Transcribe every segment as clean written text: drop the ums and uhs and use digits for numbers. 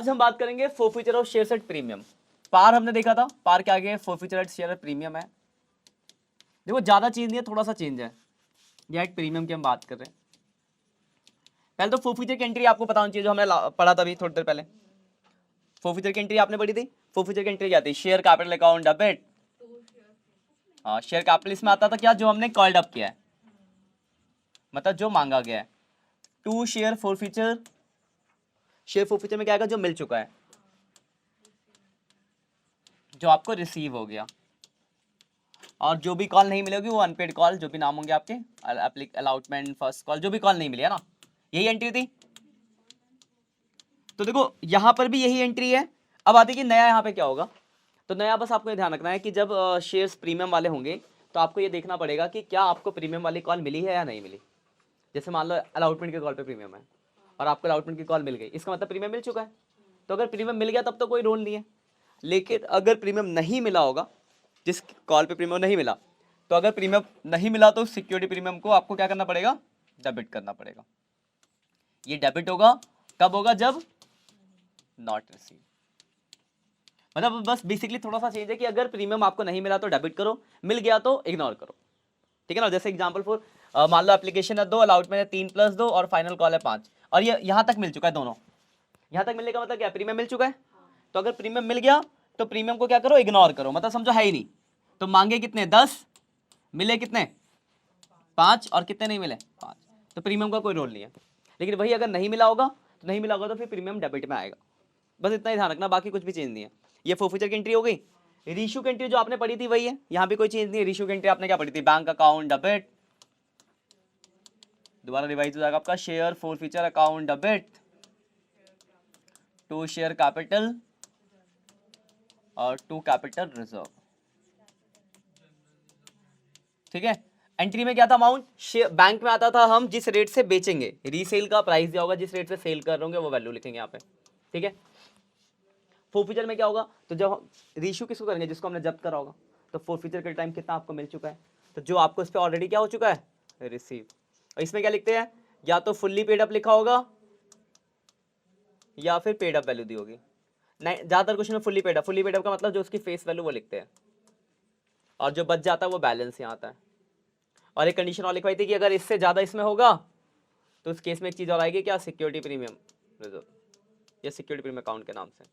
आज हम बात करेंगे forfeiture of share at premium. पार हमने देखा था, पार क्या आगे forfeiture at share at premium है। देखो ज्यादा चेंज नहीं है, थोड़ा सा चेंज है। यह एक प्रीमियम की हम बात कर रहे हैं। पहले तो फोरफीचर की एंट्री आपको पता होनी चाहिए, जो हमने पढ़ा था अभी थोड़ी देर पहले। फोरफीचर की एंट्री आपने पढ़ी थी। फोरफीचर की एंट्री क्या थी? Share capital account debit. हाँ, शेयर कैपिटल इसमें आता था क्या? जो हमने कॉल्ड अप किया है, मतलब जो मांगा गया है। To share forfeiture, share forfeiture में क्या आएगा? जो मिल चुका है, जो आपको रिसीव हो गया। और जो भी कॉल नहीं मिलेगी वो अनपेड कॉल, जो भी नाम होंगे आपके, अलॉटमेंट, फर्स्ट कॉल, जो भी कॉल नहीं मिली है ना, यही एंट्री थी। तो देखो यहां पर भी यही एंट्री है। अब आती है कि नया यहाँ पे क्या होगा। तो नया बस आपको ये ध्यान रखना है कि जब शेयर्स प्रीमियम वाले होंगे तो आपको ये देखना पड़ेगा कि क्या आपको प्रीमियम वाली कॉल मिली है या नहीं मिली। जैसे मान लो अलॉटमेंट के कॉल पे प्रीमियम है और आपको अलॉटमेंट की कॉल मिल गई, इसका मतलब प्रीमियम मिल चुका है। तो अगर प्रीमियम मिल गया तब तो कोई रोल नहीं है। लेकिन अगर प्रीमियम नहीं मिला होगा, जिस कॉल पे प्रीमियम नहीं मिला, तो अगर प्रीमियम नहीं मिला तो सिक्योरिटी प्रीमियम को आपको क्या करना पड़ेगा? डेबिट करना पड़ेगा। ये डेबिट होगा कब होगा? जब नॉट रिसीव। मतलब बस बेसिकली थोड़ा सा चेंज है कि अगर प्रीमियम आपको नहीं मिला तो डेबिट करो, मिल गया तो इग्नोर करो। ठीक है ना। जैसे एग्जांपल फॉर मान लो एप्लीकेशन है 2, अलॉटमेंट है 3+2 और फाइनल कॉल है 5, और ये यहां तक मिल चुका है दोनों। यहां तक मिलने का मतलब क्या? प्रीमियम मिल चुका है। तो अगर प्रीमियम मिल गया तो प्रीमियम को क्या करो? इग्नोर करो, मतलब समझो है ही नहीं। तो मांगे कितने? 10, मिले कितने? 5, और कितने नहीं मिले? 5। तो प्रीमियम का कोई रोल नहीं है। लेकिन वही अगर नहीं मिला होगा तो नहीं मिला होगा तो फिर प्रीमियम डेबिट में आएगा। बस इतना ही ध्यान रखना, बाकी कुछ भी चेंज नहीं है। ये फोरफीचर की एंट्री हो गई। रीशू की एंट्री जो आपने पढ़ी थी वही है, यहां भी कोई चेंज नहीं है। रीशू की एंट्री आपने क्या पढ़ी थी? बैंक अकाउंट डेबिट, दोबारा रिवाइज हो जाएगा आपका, share forfeiture account debit to share capital और टू कैपिटल रिजर्व। ठीक है। एंट्री में क्या था? अमाउंट बैंक में आता था, हम जिस रेट से बेचेंगे, रीसेल का प्राइस दिया होगा, जिस रेट से सेल कर रहे होंगे वो वैल्यू लिखेंगे यहाँ पे। ठीक है। फोरफीचर में क्या होगा? तो जब रीशू किसको करेंगे? जिसको हमने जब्त करा होगा। तो फोरफीचर के टाइम कितना आपको मिल चुका है, तो जो आपको इस पर ऑलरेडी क्या हो चुका है? रिसीव। और इसमें क्या लिखते हैं? या तो फुल्ली पेड अप लिखा होगा या फिर पेड अप वैल्यू दी होगी। नहीं, ज्यादातर क्वेश्चन में fully paid up. Fully paid up का मतलब जो उसकी फेस वैल्यू वो लिखते हैं, और जो बच जाता है वो बैलेंस यहाँ आता है। और एक कंडीशन और लिखवाई थी कि अगर इससे ज्यादा इसमें होगा तो उस केस में एक चीज और आएगी, क्या? सिक्योरिटी प्रीमियम रिजर्व या सिक्योरिटी प्रीमियम अकाउंट के नाम से।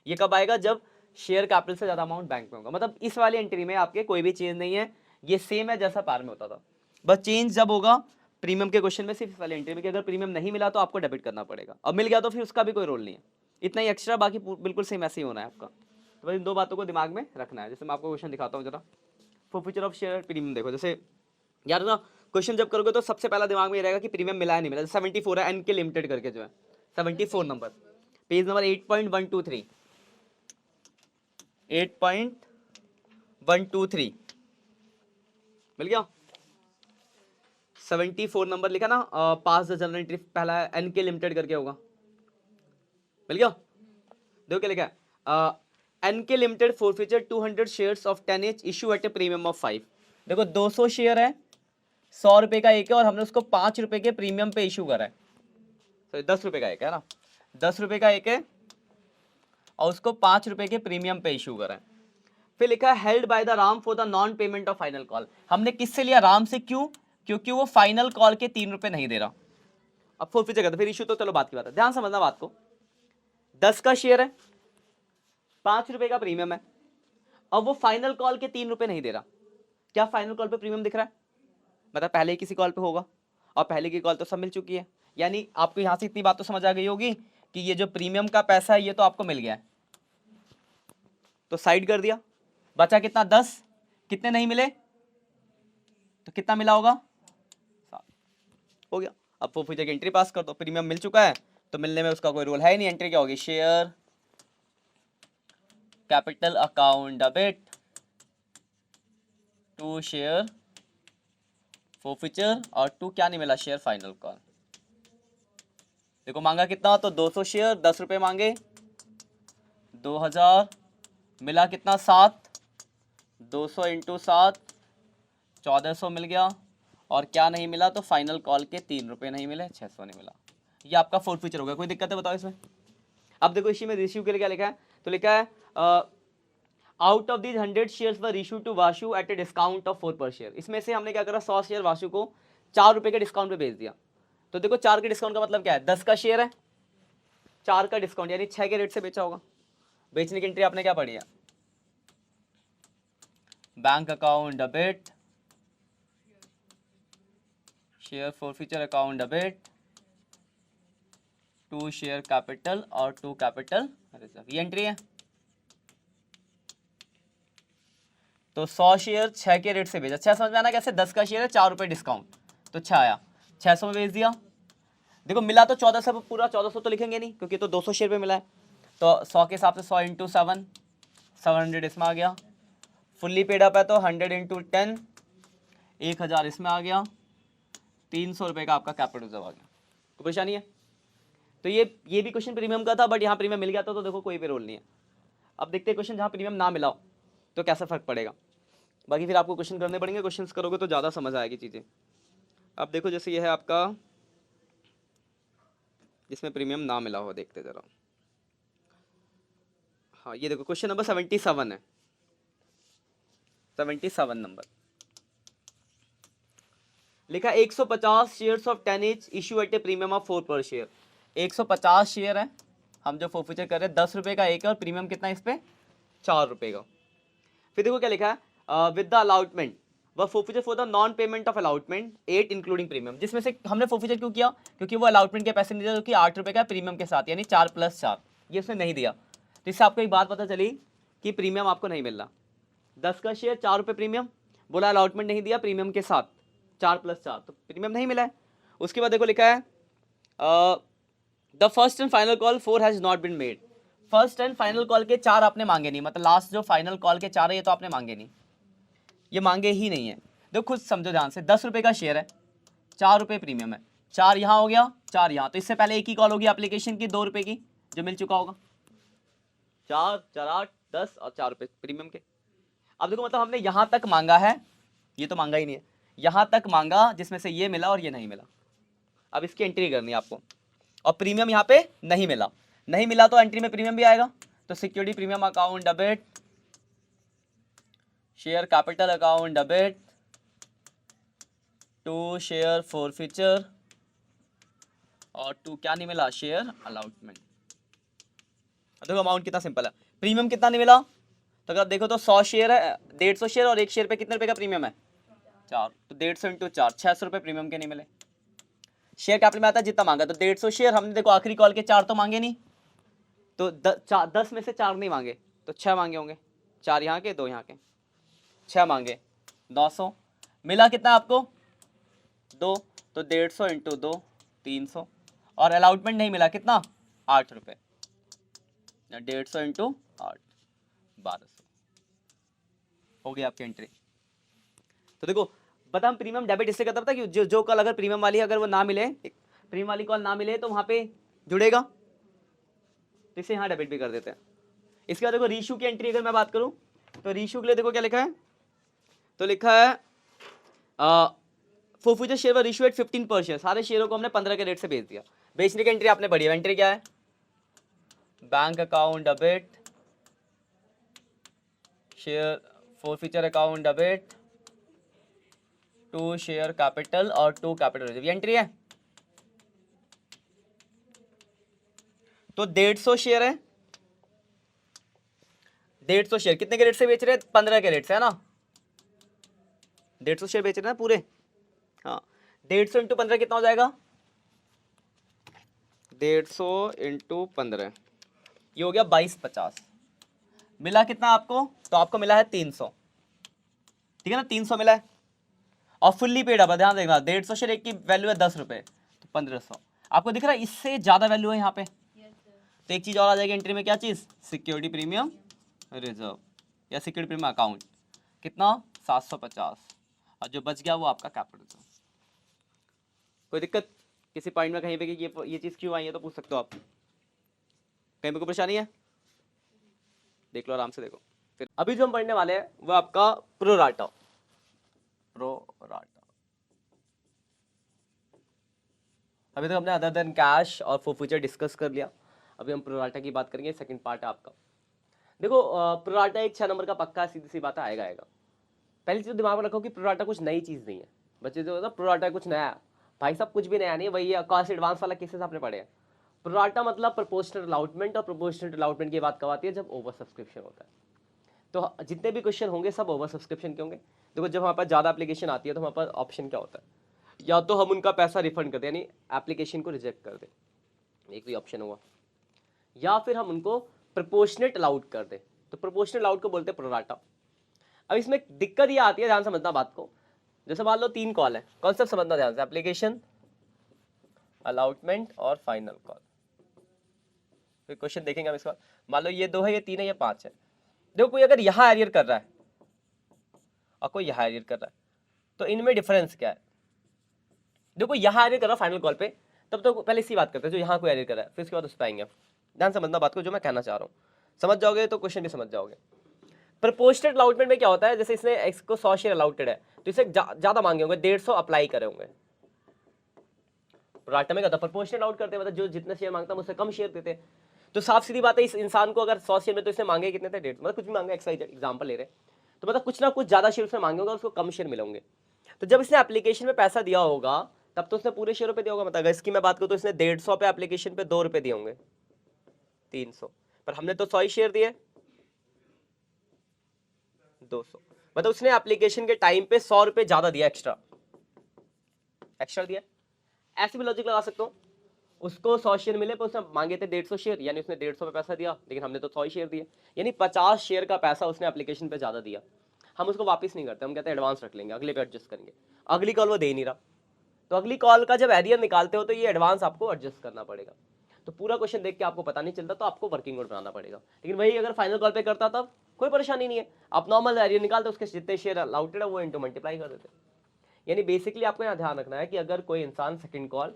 ये कब आएगा? जब शेयर कैपिटल से ज्यादा अमाउंट बैंक में होगा। मतलब इस वाली एंट्री में आपके कोई भी चेंज नहीं है, ये सेम है जैसा पार में होता था। बस चेंज जब होगा प्रीमियम के क्वेश्चन में, सिर्फ इस वाली एंट्री में कि अगर प्रीमियम नहीं मिला तो आपको डेबिट करना पड़ेगा, अब मिल गया तो फिर उसका भी कोई रोल नहीं है। इतना ही एक्स्ट्रा, बाकी बिल्कुल सेम ऐसे ही होना है आपका। तो बस इन दो बातों को दिमाग में रखना है। जैसे मैं आपको क्वेश्चन दिखाता हूँ जरा। फोरफीचर ऑफ शेयर प्रीमियम देखो, जैसे यार ना क्वेश्चन जब करोगे तो सबसे पहला दिमाग में ये रहेगा कि प्रीमियम मिला है नहीं मिला। 74 है, एन के लिमिटेड करके जो है 74 नंबर, पेज नंबर 8.123, 8.123 मिल गया। 74 नंबर लिखा ना, पास द जनरल एंट्री पहला है, एन के लिमिटेड करके होगा। मिल गया। देखो क्या लिखा है, एन के limited forfeiture 200 shares of 10 each issue at A premium of 5। देखो 200 शेयर है, 100 रुपए का एक है, और हमने उसको 5 रुपए के प्रीमियम पे इशू करा है। तो 10 रुपए का एक है ना, 10 रुपए का एक है और उसको 5 रुपए के प्रीमियम पे इशू करा है। फिर लिखा है held by the Ram for the non payment of final call. हमने किससे लिया? राम से। क्यों? क्योंकि वो फाइनल कॉल के 3 रुपए नहीं दे रहा। अब फोरफीचर करते फिर इशू, तो चलो बात की बात है, ध्यान समझना बात को। 10 का शेयर है, 5 रुपए का प्रीमियम है, अब वो फाइनल कॉल के 3 रुपए नहीं दे रहा। क्या फाइनल कॉल पे प्रीमियम दिख रहा है? मतलब पहले ही किसी कॉल पे होगा, और पहले की कॉल तो सब मिल चुकी है। यानी आपको यहां से इतनी बात तो समझ आ गई होगी कि ये जो प्रीमियम का पैसा है ये तो आपको मिल गया है, तो साइड कर दिया। बचा कितना? 10। कितने नहीं मिले? तो कितना मिला होगा? 7। हो गया। अब फोरफीचर की एंट्री पास कर दो, प्रीमियम मिल चुका है तो मिलने में उसका कोई रोल है ही नहीं। एंट्री क्या होगी? Share capital account debit to share forfeiture और टू क्या नहीं मिला? Share final call. देखो मांगा कितना? तो 200 शेयर, 10 रुपए मांगे, 2000, मिला कितना? 7। 200 इंटू 7, 1400 मिल गया। और क्या नहीं मिला? तो फाइनल कॉल के 3 रुपए नहीं मिले, 600 नहीं मिला। ये आपका फोरफीचर हो गया। कोई दिक्कत है बताओ इसमें? अब देखो इसी में रेशियो के लिए क्या लिखा है, तो लिखा है out of these 100 shares were issue to वाशु at a discount of 4 per share. इसमें से हमने क्या करा, 100 शेयर वाशु को 4 रुपए के डिस्काउंट पे बेच दिया। तो देखो 4 के डिस्काउंट का मतलब क्या है, 10 का शेयर है, 4 का डिस्काउंट यानी 6 के रेट से बेचा होगा। बेचने की एंट्री आपने क्या पढ़ी है, bank account debit, share forfeiture account debit, to share capital और टू कैपिटल रिजर्व, ये एंट्री है। तो 100 शेयर 6 के रेट से बेचा, 6 समझ में आना कैसे, 10 का शेयर है, 4 रुपए डिस्काउंट, तो 6 आया, 600 में बेच दिया। देखो मिला तो 1400, पूरा 1400 तो लिखेंगे नहीं क्योंकि तो 200 शेयर पे मिला है, तो 100 के हिसाब से 100 इंटू 7, 700 इसमें आ गया। फुल्ली पेड अप है तो 100 इंटू 10, 1000 इसमें आ गया, 300 रुपये का आपका कैपिटल रिजर्व आ गया। कोई परेशानी है? तो ये भी क्वेश्चन प्रीमियम का था, बट यहाँ प्रीमियम मिल गया था, तो देखो कोई भी रोल नहीं है। अब देखते हैं क्वेश्चन जहाँ प्रीमियम ना मिला हो तो कैसा फर्क पड़ेगा। बाकी फिर आपको क्वेश्चन करने पड़ेंगे, क्वेश्चन करोगे तो ज़्यादा समझ आएगी चीज़ें। अब देखो जैसे ये है आपका जिसमें प्रीमियम ना मिला हो, देखते जरा। हाँ ये देखो क्वेश्चन नंबर 77 है, 77 नंबर लिखा 150 shares of 10 each issue at A premium of 4 per share. 150 share है, हम जो फॉरफीचर कर रहे हैं 10 रुपये का एक है, और प्रीमियम कितना है इस पे, 4 रुपये का। फिर देखो क्या लिखा है, विद द अलाउटमेंट व forfeiture for the non payment of allotment 8 including premium. जिसमें से हमने फॉरफीचर क्यों किया, क्योंकि वो अलाउटमेंट के पैसे नहीं दिया, जो कि 8 रुपये का प्रीमियम के साथ, यानी 4 + 4, ये उसने नहीं दिया। तो इससे आपको एक बात पता चली कि प्रीमियम आपको नहीं मिल रहा। 10 का शेयर 4 रुपये प्रीमियम, बोला अलाउटमेंट नहीं दिया प्रीमियम के साथ, 4 + 4, तो प्रीमियम नहीं मिला है। उसके बाद देखो लिखा है the first and final call 4 has not been made. First and final call के 4 आपने मांगे नहीं, मतलब लास्ट जो फाइनल कॉल के 4 है ये तो आपने मांगे नहीं, ये मांगे ही नहीं है। देखो खुद समझो ध्यान से, 10 रुपये का शेयर है, 4 रुपये प्रीमियम है, 4 यहाँ हो गया, 4 यहाँ, तो इससे पहले एक ही कॉल होगी एप्लीकेशन की 2 रुपये की जो मिल चुका होगा, 4 4 8 10 और 4 रुपये प्रीमियम के। अब देखो मतलब हमने यहाँ तक मांगा है, ये तो मांगा ही नहीं है, यहाँ तक मांगा जिसमें से ये मिला और ये नहीं मिला। अब इसकी एंट्री करनी है आपको, और प्रीमियम यहाँ पे नहीं मिला, नहीं मिला तो एंट्री में प्रीमियम भी आएगा। तो security premium account debit, share capital account debit, to share forfeiture, और टू क्या नहीं मिला, शेयर अलाउटमेंट। देखो अमाउंट कितना सिंपल है, प्रीमियम कितना नहीं मिला, तो अगर देखो तो 100 शेयर है, 150 शेयर, और एक शेयर पे कितने रुपए का प्रीमियम है, 4, तो 150 इंटू 4, 600 रुपये प्रीमियम के नहीं मिले। शेयर कैपिटल में आता है जितना मांगा, तो 150 शेयर, हमने देखो आखिरी कॉल के 4 तो मांगे नहीं, तो 10 में से 4 नहीं मांगे, तो 6 मांगे होंगे, 4 यहाँ के 2 यहाँ के, 6 मांगे, 900 मिला कितना आपको, 2, तो 150 इंटू 2 300, और अलाउटमेंट नहीं मिला कितना, 8 रुपये, 150 इंटू 8 1200 हो गई आपकी एंट्री। तो देखो बता, हम प्रीमियम डेबिट इससे करता था कि जो कॉल अगर प्रीमियम वाली अगर वो ना मिले, प्रीमियम वाली कॉल ना मिले तो वहाँ पे जुड़ेगा, तो इसे यहाँ डेबिट भी कर देते हैं। इसके बाद देखो रीशू की एंट्री अगर मैं बात करूँ, तो रीशू के लिए देखो क्या लिखा है, तो लिखा है forfeiture share were issue eight 15 पर शेयर। सारे शेयरों को हमने 15 के रेट से बेच दिया। बेचने की एंट्री आपने पढ़ी है, एंट्री क्या है, bank account debit, share forfeiture account debit, to share capital और टू कैपिटल रिजर्व, ये एंट्री है। तो 150 शेयर है, 150 शेयर कितने के रेट से बेच रहे हैं, 15 के रेट से, है ना, 150 शेयर बेच रहे हैं पूरे, हाँ, 150 इंटू 15 कितना हो जाएगा, 150 इंटू 15, ये हो गया 2250। मिला कितना आपको, तो आपको मिला है 300, ठीक है ना, 300 मिला है, और फुल्ली पेड अब ध्यान देखना, 150 शेयर एक की वैल्यू है 10 रुपये, तो 1500 आपको दिख रहा है, इससे ज़्यादा वैल्यू है यहाँ पे। तो एक चीज़ और आ जाएगी एंट्री में, क्या चीज़, सिक्योरिटी प्रीमियम रिजर्व या सिक्योरिटी प्रीमियम अकाउंट, कितना 750, और जो बच गया वो आपका कैपिटल रिजर्व। कोई दिक्कत किसी पॉइंट में कहीं पे कि ये चीज़ क्यों आई है तो पूछ सकते हो आप, कहीं पे कोई परेशानी है, देख लो आराम से देखो। फिर अभी जो हम पढ़ने वाले हैं वो आपका प्रोराटा। अभी तक हमने अदर देन कैश और फॉरफीचर डिस्कस कर लिया। अभी हम प्रोराटा की बात करेंगे, सेकंड पार्ट है आपका। देखो प्रोराटा एक 6 नंबर का पक्का, सीधी सी बात है, आएगा। पहली चीज दिमाग में रखो कि प्रोराटा कुछ नई चीज नहीं है। बच्चे जो होता है प्रोराटा कुछ नया, भाई साहब कुछ भी नया नहीं है, वही कॉस्ट एडवांस वाला केसेस आपने पढ़े हैं। प्रोराटा मतलब प्रोपोर्शनल अलॉटमेंट, और प्रोपोर्शनल अलॉटमेंट की बात कब आती है, जब ओवर सब्सक्रिप्शन होता है। तो जितने भी क्वेश्चन होंगे सब ओवर सब्सक्रिप्शन के होंगे। देखो जब हमारे पास ज़्यादा एप्लीकेशन आती है तो हमारे पास ऑप्शन क्या होता है, या तो हम उनका पैसा रिफंड कर दें, यानी एप्लीकेशन को रिजेक्ट कर दें, एक भी ऑप्शन हुआ, या फिर हम उनको प्रोपोर्शनेट अलाउड कर दें। तो प्रोपोर्शनल अलाउड को बोलते हैं प्रोराटा। अब इसमें दिक्कत ये आती है, ध्यान समझना बात को। जैसे मान लो 3 कॉल है, कॉन्सेप्ट समझना ध्यान से, एप्लीकेशन, अलॉटमेंट और फाइनल कॉल। फिर क्वेश्चन देखेंगे हम इसका। मान लो ये 2 है, ये 3 है, ये 5 है। देखो कोई अगर यहाँ एरियर कर रहा है और कोई यहाँ एरियर कर रहा है, तो इनमें डिफरेंस क्या है। देखो यहाँ एरियर कर रहा है फाइनल कॉल पे, तब तो पहले इसी बात करते हैं जो यहाँ कोई एरियर कर रहा है, फिर उसके बाद उस पर आएंगे। ध्यान समझना बात को, जो मैं कहना चाह रहा हूँ, समझ जाओगे तो क्वेश्चन भी समझ जाओगे। प्रोपोर्शनल अलाउटमेंट में क्या होता है, जैसे इसने एक्स को 100 शेयर अलाउटेड है, तो इसे ज्यादा मांगे होंगे, 150 अप्लाई करे होंगे। प्रोराटा में क्या था, प्रोपोर्शनल अलाउट करते, मतलब जो जितने शेयर मांगता है उससे कम शेयर देते। तो साफ सीधी बात है, इस इंसान को अगर 100 शेयर में, तो इसने मांगे कितने थे, 150, मतलब कुछ भी मांगा, एग्जाम्पल ले रहे, तो मतलब कुछ ना कुछ ज्यादा शेयर उसने मांगे होंगे, उसको कम शेयर मिलेंगे। तो जब इसने एप्लीकेशन में पैसा दिया होगा तब तो उसने पूरे शेयरों पे दिया होगा। मतलब अगर इसकी मैं बात करूँ तो इसने 150 पे एप्लीकेशन पे 2 रुपए दिए होंगे, 300, पर हमने तो 100 ही शेयर दिए, 200, मतलब उसने एप्लीकेशन के टाइम पे 100 रुपए ज्यादा दिया, एक्स्ट्रा दिया। ऐसे भी लॉजिक लगा सकता हूँ, उसको 100 शेयर मिले पर उसने मांगे थे 150 शेयर, यानी उसने 150 पे पैसा दिया, लेकिन हमने तो 100 ही शेयर दिए, यानी 50 शेयर का पैसा उसने एप्लीकेशन पे ज्यादा दिया। हम उसको वापस नहीं करते, हम कहते हैं एडवांस रख लेंगे, अगले पे एडजस्ट करेंगे। अगली कॉल वो दे नहीं रहा, तो अगली कॉल का जब एरियर निकालते हो तो ये एडवांस आपको एडजस्ट करना पड़ेगा। तो पूरा क्वेश्चन देख के आपको पता नहीं चलता, तो आपको वर्किंग नोट बनाना पड़ेगा। लेकिन वही अगर फाइनल कॉल पे करता तब कोई परेशानी नहीं है, आप नॉर्मल एरियर निकालते, उसके जितने शेयर अलाउटेड है वो इंटू मल्टीप्लाई कर देते। यानी बेसिकली आपको यहाँ ध्यान रखना है कि अगर कोई इंसान सेकंड कॉल,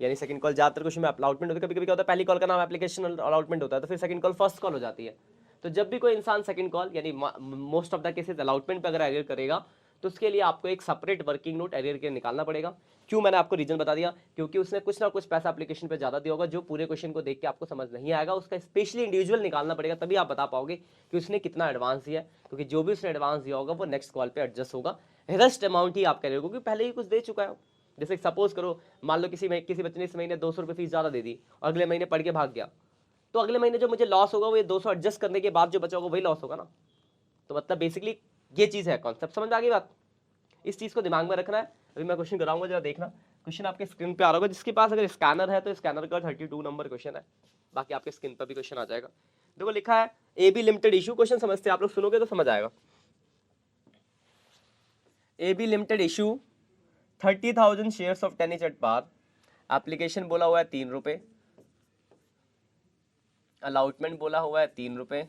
यानी सेकंड कॉल ज्यादातर क्वेश्चन में अलाउटमेंट होता है, कभी कभी क्या होता है पहली कॉल का नाम एप्लीकेशन अलाउटमेंट होता है, तो फिर सेकंड कॉल फर्स्ट कॉल हो जाती है। तो जब भी कोई इंसान सेकंड कॉल, यानी most of the cases allotment पे अगर एरियर करेगा, तो उसके लिए आपको एक सेपरेट वर्किंग नोट एरियर के निकालना पड़ेगा। क्यों, मैंने आपको रीजन बता दिया, क्योंकि उसने कुछ ना कुछ पैसा एप्लीकेशन पे ज्यादा दिया होगा, जो पूरे क्वेश्चन को देख के आपको समझ नहीं आएगा, उसका स्पेशली इंडिविजुअल निकालना पड़ेगा, तभी आप बता पाओगे कि उसने कितना एडवांस दिया है। क्योंकि जो भी उसने एडवांस दिया होगा वो नेक्स्ट कॉल पे एडजस्ट होगा, रेस्ट अमाउंट ही आप करेंगे, क्योंकि पहले ही कुछ दे चुका है। जैसे सपोज करो, मान लो किसी बच्चे ने इस महीने 200 रुपये फीस ज्यादा दे दी और अगले महीने पढ़ के भाग गया, तो अगले महीने जो मुझे लॉस होगा वो ये 200 एडजस्ट करने के बाद जो बचा होगा वही लॉस होगा ना। तो मतलब बेसिकली ये चीज है, कॉन्सेप्ट समझ आ गई बात, इस चीज को दिमाग में रखना है। अभी मैं क्वेश्चन कराऊंगा, जरा देखना, क्वेश्चन आपके स्क्रीन पे आ रहा होगा, जिसके पास अगर स्कैनर है तो स्कैनर का 32 नंबर क्वेश्चन है, बाकी आपके स्क्रीन पर भी क्वेश्चन आ जाएगा। देखो लिखा है AB लिमिटेड इशू, क्वेश्चन समझते हैं आप लोग, सुनोगे तो समझ आएगा। AB limited issue 30,000 shares of 10 at par, application बोला हुआ है 3 रुपए, अलाउटमेंट बोला हुआ है 3 रुपए,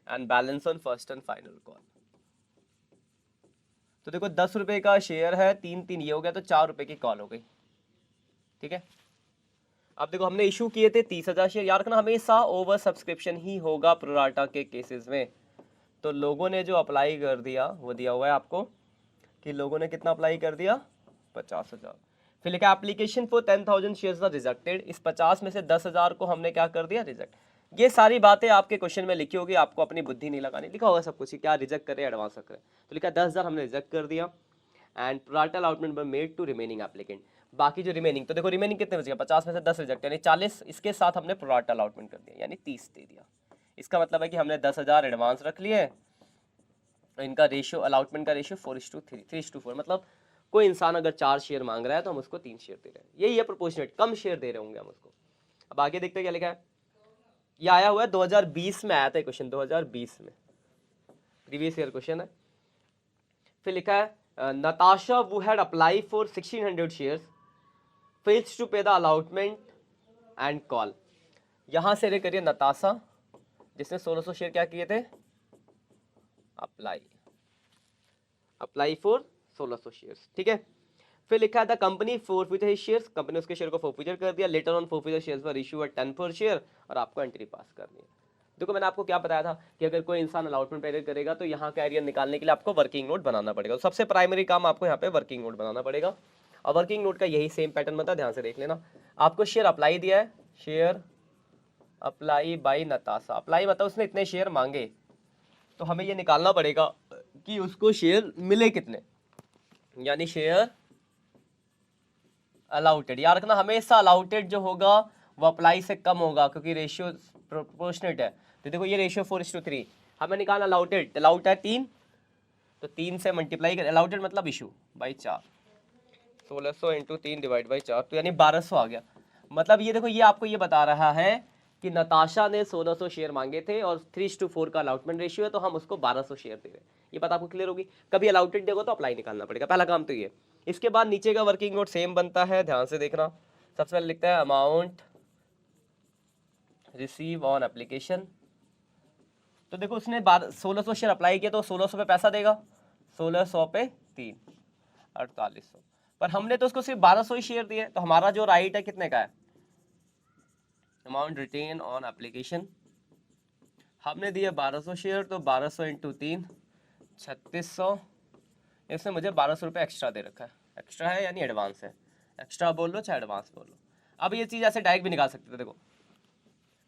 and balance on first and final call. तो देखो 10 रुपए का शेयर है, 3 ये हो गया, तो 4 रुपए की कॉल हो गई, ठीक है। अब देखो हमने इशू किए थे 30,000 शेयर, याद रखना हमेशा ओवर सब्सक्रिप्शन ही होगा प्रोराटा के केसेस में। तो लोगों ने जो अप्लाई कर दिया वो दिया हुआ है आपको, कि लोगों ने कितना अप्लाई कर दिया, 50,000। फिर लिखा application for 10,000 shares are rejected, इस 50 में से 10,000 को हमने क्या कर दिया, रिजेक्ट। ये सारी बातें आपके क्वेश्चन में लिखी होगी, आपको अपनी बुद्धि नहीं लगानी, लिखा होगा सब कुछ, क्या रिजेक्ट करे एडवांस करे। तो लिखा 10,000 हमने रिजेक्ट कर दिया, and pro rata allotment were made to remaining applicant. बाकी जो रिमेनिंग, तो देखो रिमेनिंग कितने बच गया, 50 में से 10 रिजेक्ट, यानी 40, इसके साथ हमने प्रोराटा अलॉटमेंट कर दिया, यानी 30 दे दिया। इसका मतलब है कि हमने 10,000 एडवांस रख लिए, इनका रेशियो, अलॉटमेंट का रेशियो 4:3, 3:4, मतलब कोई इंसान अगर 4 शेयर मांग रहा है तो हम उसको 3 शेयर दे रहे हैं, यही है प्रोपोर्शनेट, कम शेयर दे रहे होंगे हम उसको। अब आगे देखते हैं क्या लिखा है, ये आया हुआ है 2020 में, आया था क्वेश्चन 2020 में, प्रीवियस ईयर क्वेश्चन है। फिर लिखा है Natasha who had apply for 1600 shares, fails to pay the allotment and call. यहां से करिए नताशा, जिसने 1600 शेयर क्या किए थे, अप्लाई फॉर 1600 शेयर्स, ठीक है। फिर लिखा था company forfeited his shares, company उसके शेयर को फोरफीटर कर दिया, later on forfeited shares were issue at 10 per share, और आपको एंट्री पास करनी है। देखो मैंने आपको क्या बताया था कि अगर कोई इंसान अलॉटमेंट एरियर करेगा तो यहाँ का एरियर निकालने के लिए आपको वर्किंग नोट बनाना पड़ेगा। तो सबसे प्राइमरी काम आपको यहाँ पे वर्किंग नोट बनाना पड़ेगा, और वर्किंग नोट का यही सेम पैटर्न बनता है, ध्यान से देख लेना। आपको शेयर अप्लाई दिया है, share apply by Natasha, apply मतलब उसने इतने शेयर मांगे, तो हमें ये निकालना पड़ेगा कि उसको शेयर मिले कितने, यानी शेयर अलाउटेड। याद रखना हमेशा अलाउटेड जो होगा वो अप्लाई से कम होगा, क्योंकि रेशियो प्रोपोर्शनेट है। तो देखो ये रेशियो 4:3, हमें निकालना अलाउटेड, अलाउट है 3, तो 3 से मल्टीप्लाई कर, अलाउटेड मतलब issue by 4, 1600 into 3 divide by 4, तो यानी 1200 आ गया। मतलब ये देखो ये आपको ये बता रहा है कि नताशा ने 1600 शेयर मांगे थे और 3:4 का अलाउटमेंट रेशियो है, तो हम उसको 1200 शेयर दे रहे हैं। ये बात आपको क्लियर होगी। कभी अलाउटेड देखो तो अप्लाई निकालना पड़ेगा, पहला काम तो ये। इसके बाद नीचे का वर्किंग नोट सेम बनता है, ध्यान से देखना। सबसे पहले लिखता है अमाउंट रिसीव ऑन एप्लीकेशन। तो देखो उसने 1600 शेयर अप्लाई किया तो 1600 पे पैसा देगा, 1600 पे 3, 4800। पर हमने तो उसको सिर्फ 1200 ही शेयर दिए, तो हमारा जो राइट है कितने का है, अमाउंट रिटेन ऑन एप्लीकेशन, हमने दिया 1200 शेयर, तो 1200 इंटू 3 3600। इसने मुझे 1200 रुपये एक्स्ट्रा दे रखा है, एक्स्ट्रा है यानी एडवांस है, एक्स्ट्रा बोल लो चाहे एडवांस बोल लो। अब ये चीज़ ऐसे डायरेक्ट भी निकाल सकते थे, देखो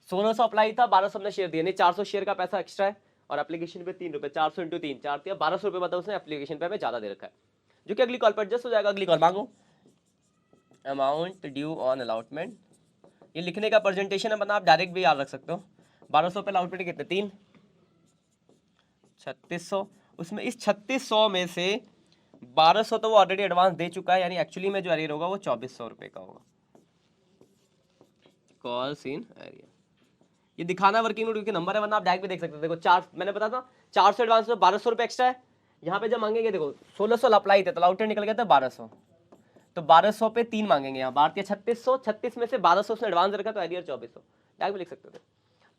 1600 अप्लाई था, 1200 हमने शेयर दिया, नहीं 400 शेयर का पैसा एक्स्ट्रा है, और एप्लीकेशन पे 3 रुपये, 400 इंटू 3 4 दिया, 1200 रुपये मतलब उसने एप्लीकेशन पे हमें ज़्यादा दे रखा है, जो कि अगली कॉल पर एडजस्ट हो जाएगा। अगली कॉल मांगो अमाउंट ड्यू ऑन अलाउटमेंट, ये लिखने का प्रेजेंटेशन है, मतलब आप डायरेक्ट भी याद रख सकते हो। 1200 पे अलाउटमेंट कितने, 3, 3600। उसमें इस 3600 में से 1200 तो वो ऑलरेडी एडवांस दे चुका है, यानी एक्चुअली में जो एरियर होगा वो 2400 रुपये का होगा। कॉल्स इन एरियर, ये दिखाना वर्किंग नोट क्योंकि नंबर है, वरना आप डायरेक्ट भी देख सकते हो। देखो 4, मैंने बताया था 400 एडवांस में 1200 रुपये एक्स्ट्रा है, यहाँ पे जब मांगेंगे देखो 1600 अप्लाई थे तो अलाउटेड निकल गया था 1200, तो 1200 पे 3 मांगेंगे यहाँ, भारतीय 3600, 36 में से 1200 उसने एडवांस रखा तो एरियर 2400, डायरेक्ट भी लिख सकते थे।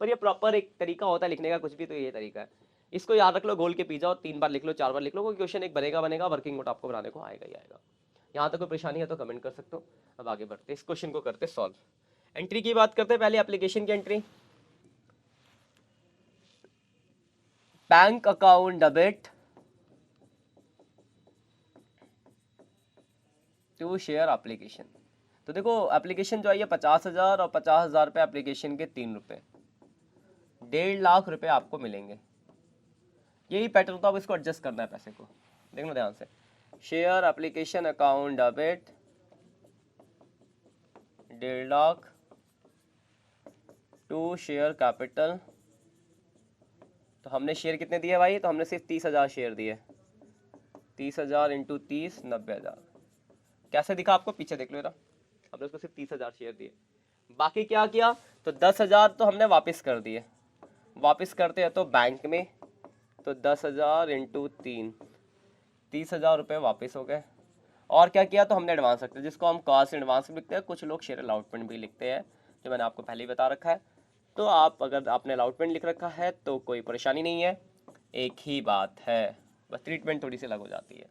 पर ये प्रॉपर एक तरीका होता है लिखने का, कुछ भी तो ये तरीका है। इसको याद रख लो, गोल के पी जाओ, 3 बार लिख लो, 4 बार लिख लो, कोई क्वेश्चन एक बनेगा, वर्किंग नोट आपको बनाने को आएगा ही आएगा। यहाँ तक कोई परेशानी है तो कमेंट कर सकते हो। अब आगे बढ़ते इस क्वेश्चन को करते सॉल्व। एंट्री की बात करते हैं, पहले एप्लीकेशन की entry. Bank account debit to share application. तो देखो एप्लीकेशन जो आई है 50,000 और 50,000 पे एप्लीकेशन के 3 रुपये, 1.5 लाख रुपए आपको मिलेंगे। यही पैटर्न तो अब इसको एडजस्ट करना है पैसे को, देखना ध्यान से। Share application account debit 1.5 lakh to share capital. तो हमने शेयर कितने दिए भाई, तो हमने सिर्फ 30,000 शेयर दिए, 30,000 इंटू 30 90,000। कैसे दिखा आपको, पीछे देख लो जरा, हमने उसको सिर्फ 30,000 शेयर दिए। बाकी क्या किया, तो 10,000 तो हमने वापस कर दिए, वापस करते हैं तो बैंक में, तो 10,000 इंटू 3 30,000 रुपये वापस हो गए। और क्या किया, तो हमने एडवांस रखते हैं, जिसको हम कॉस्ट एडवांस भी लिखते हैं, कुछ लोग शेयर अलाउटमेंट भी लिखते हैं, जो मैंने आपको पहले ही बता रखा है। तो आप अगर आपने अलाउटमेंट लिख रखा है तो कोई परेशानी नहीं है, एक ही बात है, बस ट्रीटमेंट थोड़ी सी अलग हो जाती है,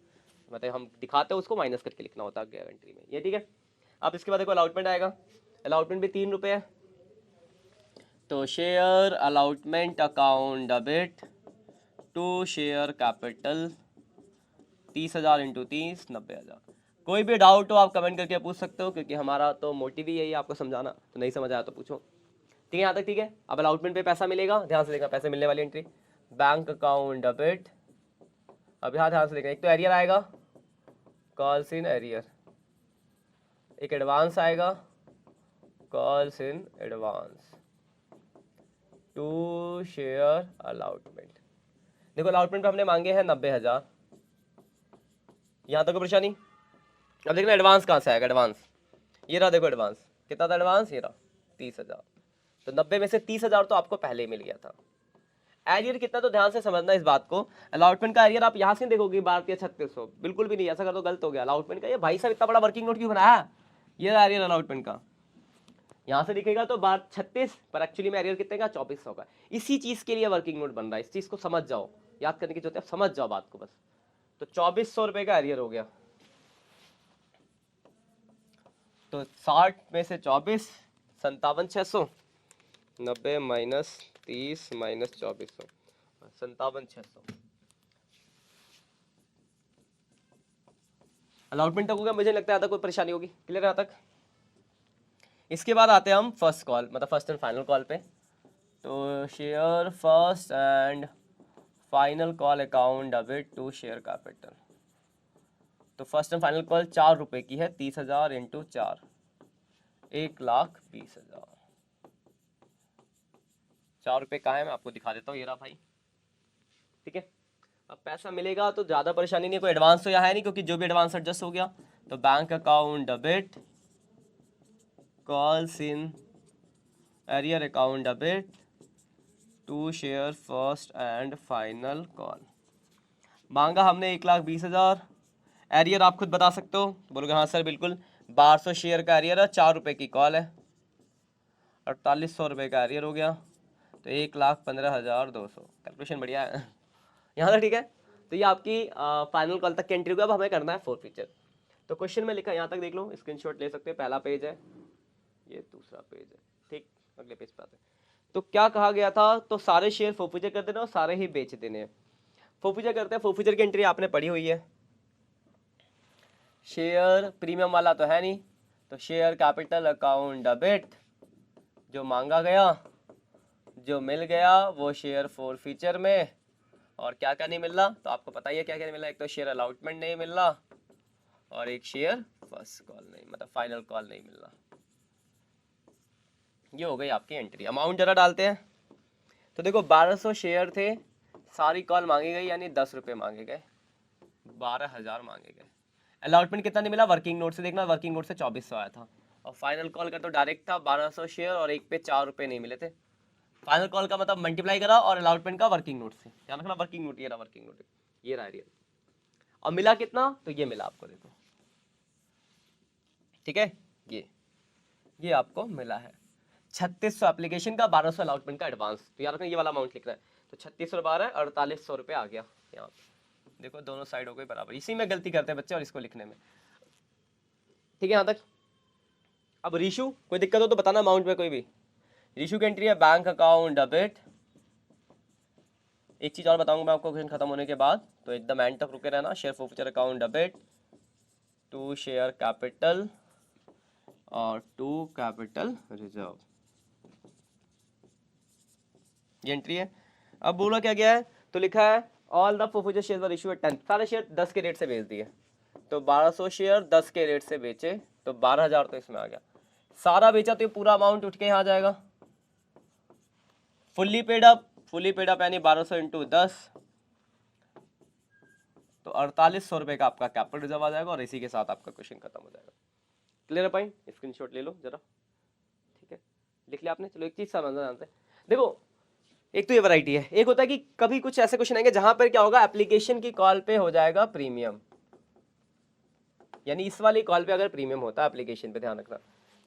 मतलब हम दिखाते हैं उसको माइनस करके लिखना होता है गारंटी में, ये ठीक है। अब इसके बाद देखो अलाउटमेंट आएगा, अलाउटमेंट भी 3 रुपये है, तो share allotment account debit to share capital 30,000 into 30 90,000। कोई भी डाउट हो आप कमेंट करके पूछ सकते हो, क्योंकि हमारा तो मोटिव ही यही है आपको समझाना, तो नहीं समझ आया तो पूछो, ठीक है यहाँ तक ठीक है। अब अलाउटमेंट पे पैसा मिलेगा, ध्यान से देखना, पैसे मिलने वाली एंट्री, बैंक अकाउंट डेबिट। अब यहाँ ध्यान से देखना, एक तो एरियर आएगा, कॉल्स इन एरियर, एक एडवांस आएगा, calls in advance to share allotment. देखो अलाउटमेंट पे हमने मांगे हैं 90,000, यहाँ तक कोई परेशानी। अब देखना एडवांस कहाँ से आएगा, एडवांस ये रहा, देखो एडवांस कितना था, एडवांस ये रहा 30,000, तो 90 में से 30,000 तो आपको पहले ही मिल गया था। एरियर कितना, तो ध्यान से समझना इस बात को, अलाउटमेंट का एरियर आप यहाँ से देखोगे भारतीय 3600, बिल्कुल भी नहीं, ऐसा कर तो गलत हो गया। अलाउटमेंट का ये भाई साहब इतना बड़ा वर्किंग नोट क्यों बनाया, ये एरियर अलाउटमेंट का यहाँ से दिखेगा तो बार 36, पर एक्चुअली में एरियर कितने का, 2400 का। इसी चीज के लिए वर्किंग नोट बन रहा है, इस चीज को समझ जाओ, याद करने की जरूरत है, समझ जाओ बात को बस। तो 2400 रुपए का एरियर हो गया, तो 60 में से 24 57,600, 90 माइनस 30 माइनस 2400, 57,600। अलाउटमेंट तक हो गया, मुझे लगता है कोई परेशानी होगी, क्लियर है यहाँ तक। इसके बाद आते हैं हम फर्स्ट कॉल, मतलब फर्स्ट एंड फाइनल कॉल पे। तो share first and final call account debit to share capital. तो फर्स्ट एंड फाइनल कॉल 4 रुपए की है, 30,000 इंटू 4, 1,20,000। 4 रुपये कहाँ है मैं आपको दिखा देता हूँ, ये रहा भाई, ठीक है। अब पैसा मिलेगा तो ज़्यादा परेशानी नहीं, कोई एडवांस तो यहाँ है नहीं, क्योंकि जो भी एडवांस एडजस्ट हो गया। तो bank account debit, calls in arrear account debit to share first and final call. मांगा हमने 1,20,000। एरियर आप खुद बता सकते हो, बोलोगे हाँ सर बिल्कुल, 1200 शेयर का एरियर है, 4 रुपये की कॉल है, 4800 रुपये का एरियर हो गया, तो 1,15,200। कैलकुलेशन बढ़िया है यहाँ तक, ठीक है। तो ये आपकी फाइनल कॉल तक की एंट्री हुई। अब हमें करना है फोर फीचर। तो क्वेश्चन में लिखा है, यहाँ तक देख लो, स्क्रीनशॉट ले सकते हैं। पहला पेज है, ये दूसरा पेज है, ठीक। अगले पेज पे आते हैं। तो क्या कहा गया था, तो सारे शेयर फोरफीचर कर देना और सारे ही बेच देने हैं। फोरफीचर करते हैं, फोरफीचर की एंट्री आपने पढ़ी हुई है। शेयर प्रीमियम वाला तो है नहीं, तो शेयर कैपिटल अकाउंट डेबिट, जो मांगा गया, जो मिल गया वो शेयर फोरफीचर में। और क्या क्या नहीं मिल रहा, तो आपको पता ही है क्या क्या नहीं मिल रहा। एक तो शेयर अलॉटमेंट नहीं मिल रहा, और एक शेयर फर्स्ट कॉल नहीं, मतलब फाइनल कॉल नहीं मिल रहा। ये हो गई आपकी एंट्री। अमाउंट जरा डालते हैं। तो देखो 1200 शेयर थे, सारी कॉल मांगी गई, यानी 10 रुपये मांगे गए, 12,000 मांगे गए। अलॉटमेंट कितना नहीं मिला, वर्किंग नोट से देखना, वर्किंग नोट से 2400 आया था। और फाइनल कॉल का तो डायरेक्ट था 1200 शेयर, और एक पे 4 रुपये नहीं मिले थे। फाइनल कॉल का मतलब मल्टीप्लाई करा और अलॉटमेंट का वर्किंग नोट से, ध्यान रखना वर्किंग नोट, ये रहा वर्किंग नोट, ये रहा रियल। और मिला कितना, तो ये मिला आपको, देखो, ठीक है। ये आपको मिला है 3600 एप्लीकेशन का, 1200 अलॉटमेंट का एडवांस। तो यार ये वाला अमाउंट लिखना है। तो 3600 12 4800 रुपये आ गया यहाँ पे। देखो दोनों साइड हो गई बराबर। इसी में गलती करते हैं बच्चे, और इसको लिखने में, ठीक है यहाँ तक। अब रीशू, कोई दिक्कत हो तो बताना अमाउंट में कोई भी। रीशू की एंट्री है बैंक अकाउंट डेबिट। एक चीज़ और बताऊंगा मैं आपको क्वेश्चन खत्म होने के बाद, तो एकदम एंड तक रुके रहना। Share forfeiture account debit to share capital और टू कैपिटल रिजर्व, ये एंट्री है। अब बोला क्या गया है, तो लिखा है all the forfeiture share were issue at 10। सारे शेयर 10 के रेट से बेच दिए। तो 1200 शेयर 10 के रेट से बेचे, तो 12,000 तो इसमें आ गया। सारा बेचा तो ये पूरा अमाउंट उठ के यहाँ आ जाएगा। फुल्ली पेड अप यानी 1200 इंटू 10, तो 4800 रुपये का आपका कैपिटल रिजर्व आ जाएगा। और इसी के साथ आपका क्वेश्चन खत्म हो जाएगा। क्लियर है भाई, स्क्रीनशॉट ले लो जरा, ठीक है, लिख लिया आपने। चलो एक चीज समझना जानते हैं, देखो एक तो ये वैरायटी है, एक होता है कि कभी कुछ ऐसे क्वेश्चन आएंगे जहां पर क्या होगा, एप्लीकेशन की कॉल पे हो जाएगा प्रीमियम, यानी इस वाली कॉल पे अगर प्रीमियम होता है एप्लीकेशन पे, ध्यान रखना।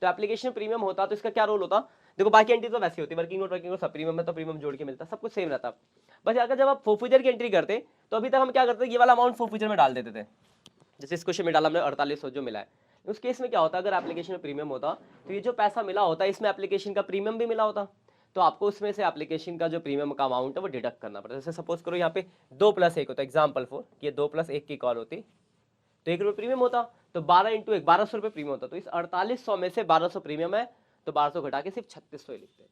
तो एप्लीकेशन प्रीमियम होता तो इसका क्या रोल होता, देखो बाकी एंट्री तो वैसी होती है, वर्किंग नोट सब प्रीमियम में, तो प्रीमियम जोड़ के मिलता, सब कुछ सेम रहता। बस अगर जब आप फोरफीचर की एंट्री करते तो अभी तक हम क्या करते, ये वाला अमाउंट फोरफीचर में डाल देते थे। जैसे इस क्वेश्चन में डाला हमने 4800 जो मिला है। उस केस में क्या होता, अगर एप्लीकेशन में प्रीमियम होता तो ये जो पैसा मिला होता इसमें एप्लीकेशन का प्रीमियम भी मिला होता, तो आपको उसमें से एप्लीकेशन का जो प्रीमियम का अमाउंट है वो डिडक्ट करना पड़ता है। जैसे सपोज करो यहाँ पे 2+1 होता है, एग्जाम्पल 4, ये 2+1 की कॉल होती तो 1 रुपये प्रीमियम होता, तो 12 इंटू 1 1200 रुपये प्रीमियम होता। तो इस 4800 में से 1200 प्रीमियम है, तो 1200 घटा के सिर्फ 3600 ही लिखते हैं।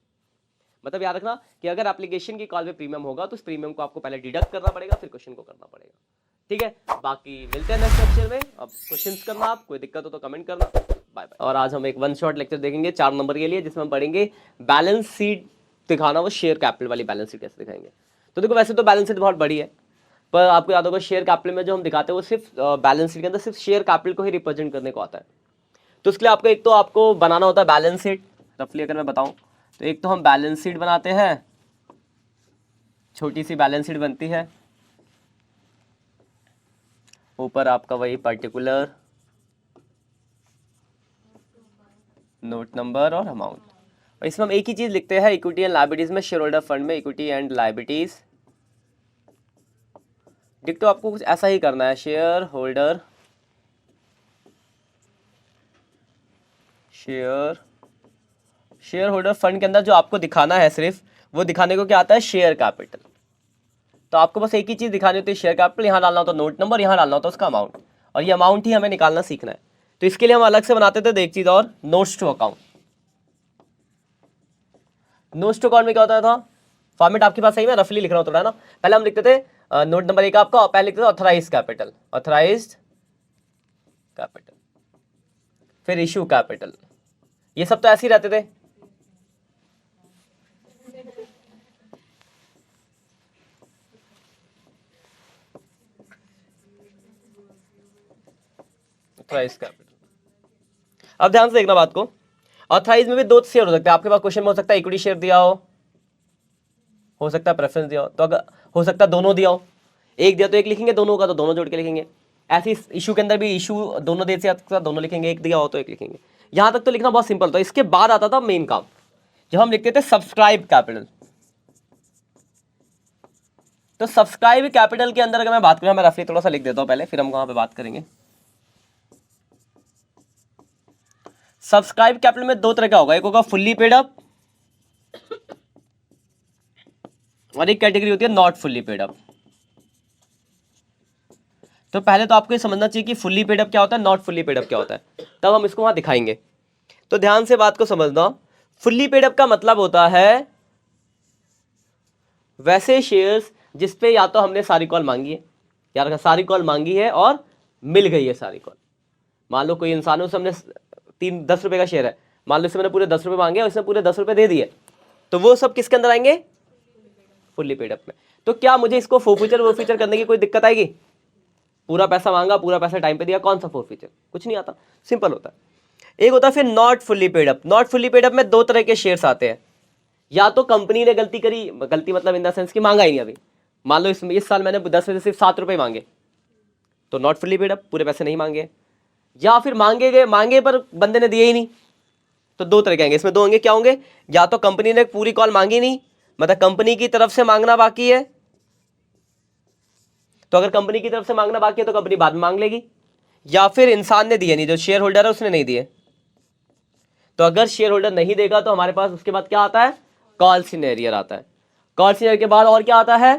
मतलब याद रखना कि अगर एप्लीकेशन की कॉल पे प्रीमियम होगा तो उस प्रीमियम को आपको पहले डिडक्ट करना पड़ेगा, फिर क्वेश्चन को करना पड़ेगा, ठीक है। बाकी मिलते हैं नेक्स्ट लेक्चर में। अब क्वेश्चंस करना, आप कोई दिक्कत हो तो कमेंट करना। Bye bye. और आज हम एक 1 शॉट लेक्चर देखेंगे 4 नंबर के लिए, जिसमें हम पढ़ेंगे बैलेंस शीट दिखाना, वो शेयर कैपिटल वाली बैलेंस शीट कैसे दिखाएंगे। तो देखो वैसे तो बैलेंस शीट बहुत बड़ी है, पर आपको याद होगा शेयर कैपिटल में जो हम दिखाते हैं वो सिर्फ बैलेंस शीट के अंदर सिर्फ शेयर कैपिटल को ही रिप्रेजेंट करने को आता है। तो इसके लिए आपको एक तो आपको बनाना होता है बैलेंस शीट। रफली अगर मैं बताऊं तो एक तो हम बैलेंस शीट बनाते हैं, छोटी सी बैलेंस शीट बनती है, ऊपर आपका वही पर्टिकुलर नोट नंबर और अमाउंट। और इसमें हम एक ही चीज लिखते हैं, इक्विटी एंड लायबिलिटीज में शेयर होल्डर फंड में इक्विटी एंड लायबिलिटीज। डिक्टो आपको कुछ ऐसा ही करना है, शेयर होल्डर फंड के अंदर जो आपको दिखाना है सिर्फ वो दिखाने को क्या आता है, शेयर कैपिटल। तो आपको बस एक ही चीज दिखानी होती है, शेयर कैपिटल, यहाँ डालना होता है नोट नंबर, यहाँ डालना होता है उसका अमाउंट, और ये अमाउंट ही हमें निकालना सीखना है। तो इसके लिए हम अलग से बनाते थे एक चीज और, notes to account. Notes to account में क्या होता था, फॉर्मेट आपके पास सही में रफली लिख रहा हूँ थोड़ा ना। पहले हम लिखते थे नोट नंबर 1 आपका, पहले लिखते थे ऑथराइज्ड कैपिटल, ऑथराइज्ड कैपिटल, फिर इशू कैपिटल, ये सब तो ऐसे ही रहते थे। Authorised capital. अब ध्यान से देखना बात को, ऑथराइज में भी दो शेयर हो सकते हैं आपके पास। क्वेश्चन में हो सकता है इक्विटी शेयर दिया हो सकता है प्रेफरेंस दिया हो, तो अगर हो सकता है दोनों दिया हो, एक दिया तो एक लिखेंगे, दोनों होगा तो दोनों जोड़ के लिखेंगे। ऐसे इशू के अंदर भी इशू दोनों दे से दोनों लिखेंगे, एक दिया हो तो एक लिखेंगे। यहां तक तो लिखना बहुत सिंपल था। इसके बाद आता था मेन काम, जब हम लिखते थे सब्सक्राइब कैपिटल। तो सब्सक्राइब कैपिटल के अंदर अगर मैं बात करूं, मैं रफली थोड़ा सा लिख देता हूं पहले, फिर हम वहां पे बात करेंगे। सब्सक्राइब कैपिटल में दो तरह का होगा, एक होगा फुल्ली पेड अप और एक कैटेगरी होती है नॉट फुल्ली पेड अप। तो पहले तो आपको ये समझना चाहिए कि फुल्ली पेड अप क्या होता है, नॉट फुल्ली पेड अप क्या होता है, तब हम इसको वहां दिखाएंगे। तो ध्यान से बात को समझना, फुल्ली पेड अप का मतलब होता है वैसे शेयर्स जिसपे या तो हमने सारी कॉल मांगी है, यार सारी कॉल मांगी है और मिल गई है सारी कॉल। मान लो कोई इंसान है, उससे हमने 10 रुपए का शेयर है, मान लो इससे मैंने पूरे 10 रुपए मांगे और इसने पूरे 10 रुपए दे दिए, तो वो सब किसके अंदर आएंगे, फुल्ली पेड अप में। तो क्या मुझे इसको फोरफीचर वो फीचर करने की कोई दिक्कत आएगी? पूरा पैसा मांगा, पूरा पैसा टाइम पे दिया, कौन सा फोरफीचर? कुछ नहीं आता, सिंपल होता है। एक होता है फिर not fully paid up. Not fully paid up में दो तरह के शेयर्स आते हैं, या तो कंपनी ने गलती करी, गलती मतलब इन द सेंस कि मांगा ही नहीं अभी, मान लो इस साल मैंने 10 में से सिर्फ 7 रुपए मांगे, तो नॉट फुल्ली पेड अप, पूरे पैसे नहीं मांगे। या फिर मांगे पर बंदे ने दिए ही नहीं, तो दो तरह के आएंगे, इसमें दो होंगे। क्या होंगे? या तो कंपनी ने पूरी कॉल मांगी नहीं, मतलब कंपनी की तरफ से मांगना बाकी है, तो अगर कंपनी की तरफ से मांगना बाकी है तो कंपनी बाद में मांग लेगी। या फिर इंसान ने दिए नहीं, जो शेयर होल्डर है उसने नहीं दिए, तो अगर शेयर होल्डर नहीं देगा तो हमारे पास उसके बाद क्या आता है, कॉल सिनेरियर आता है। कॉल सिनेरियर के बाद और क्या आता है,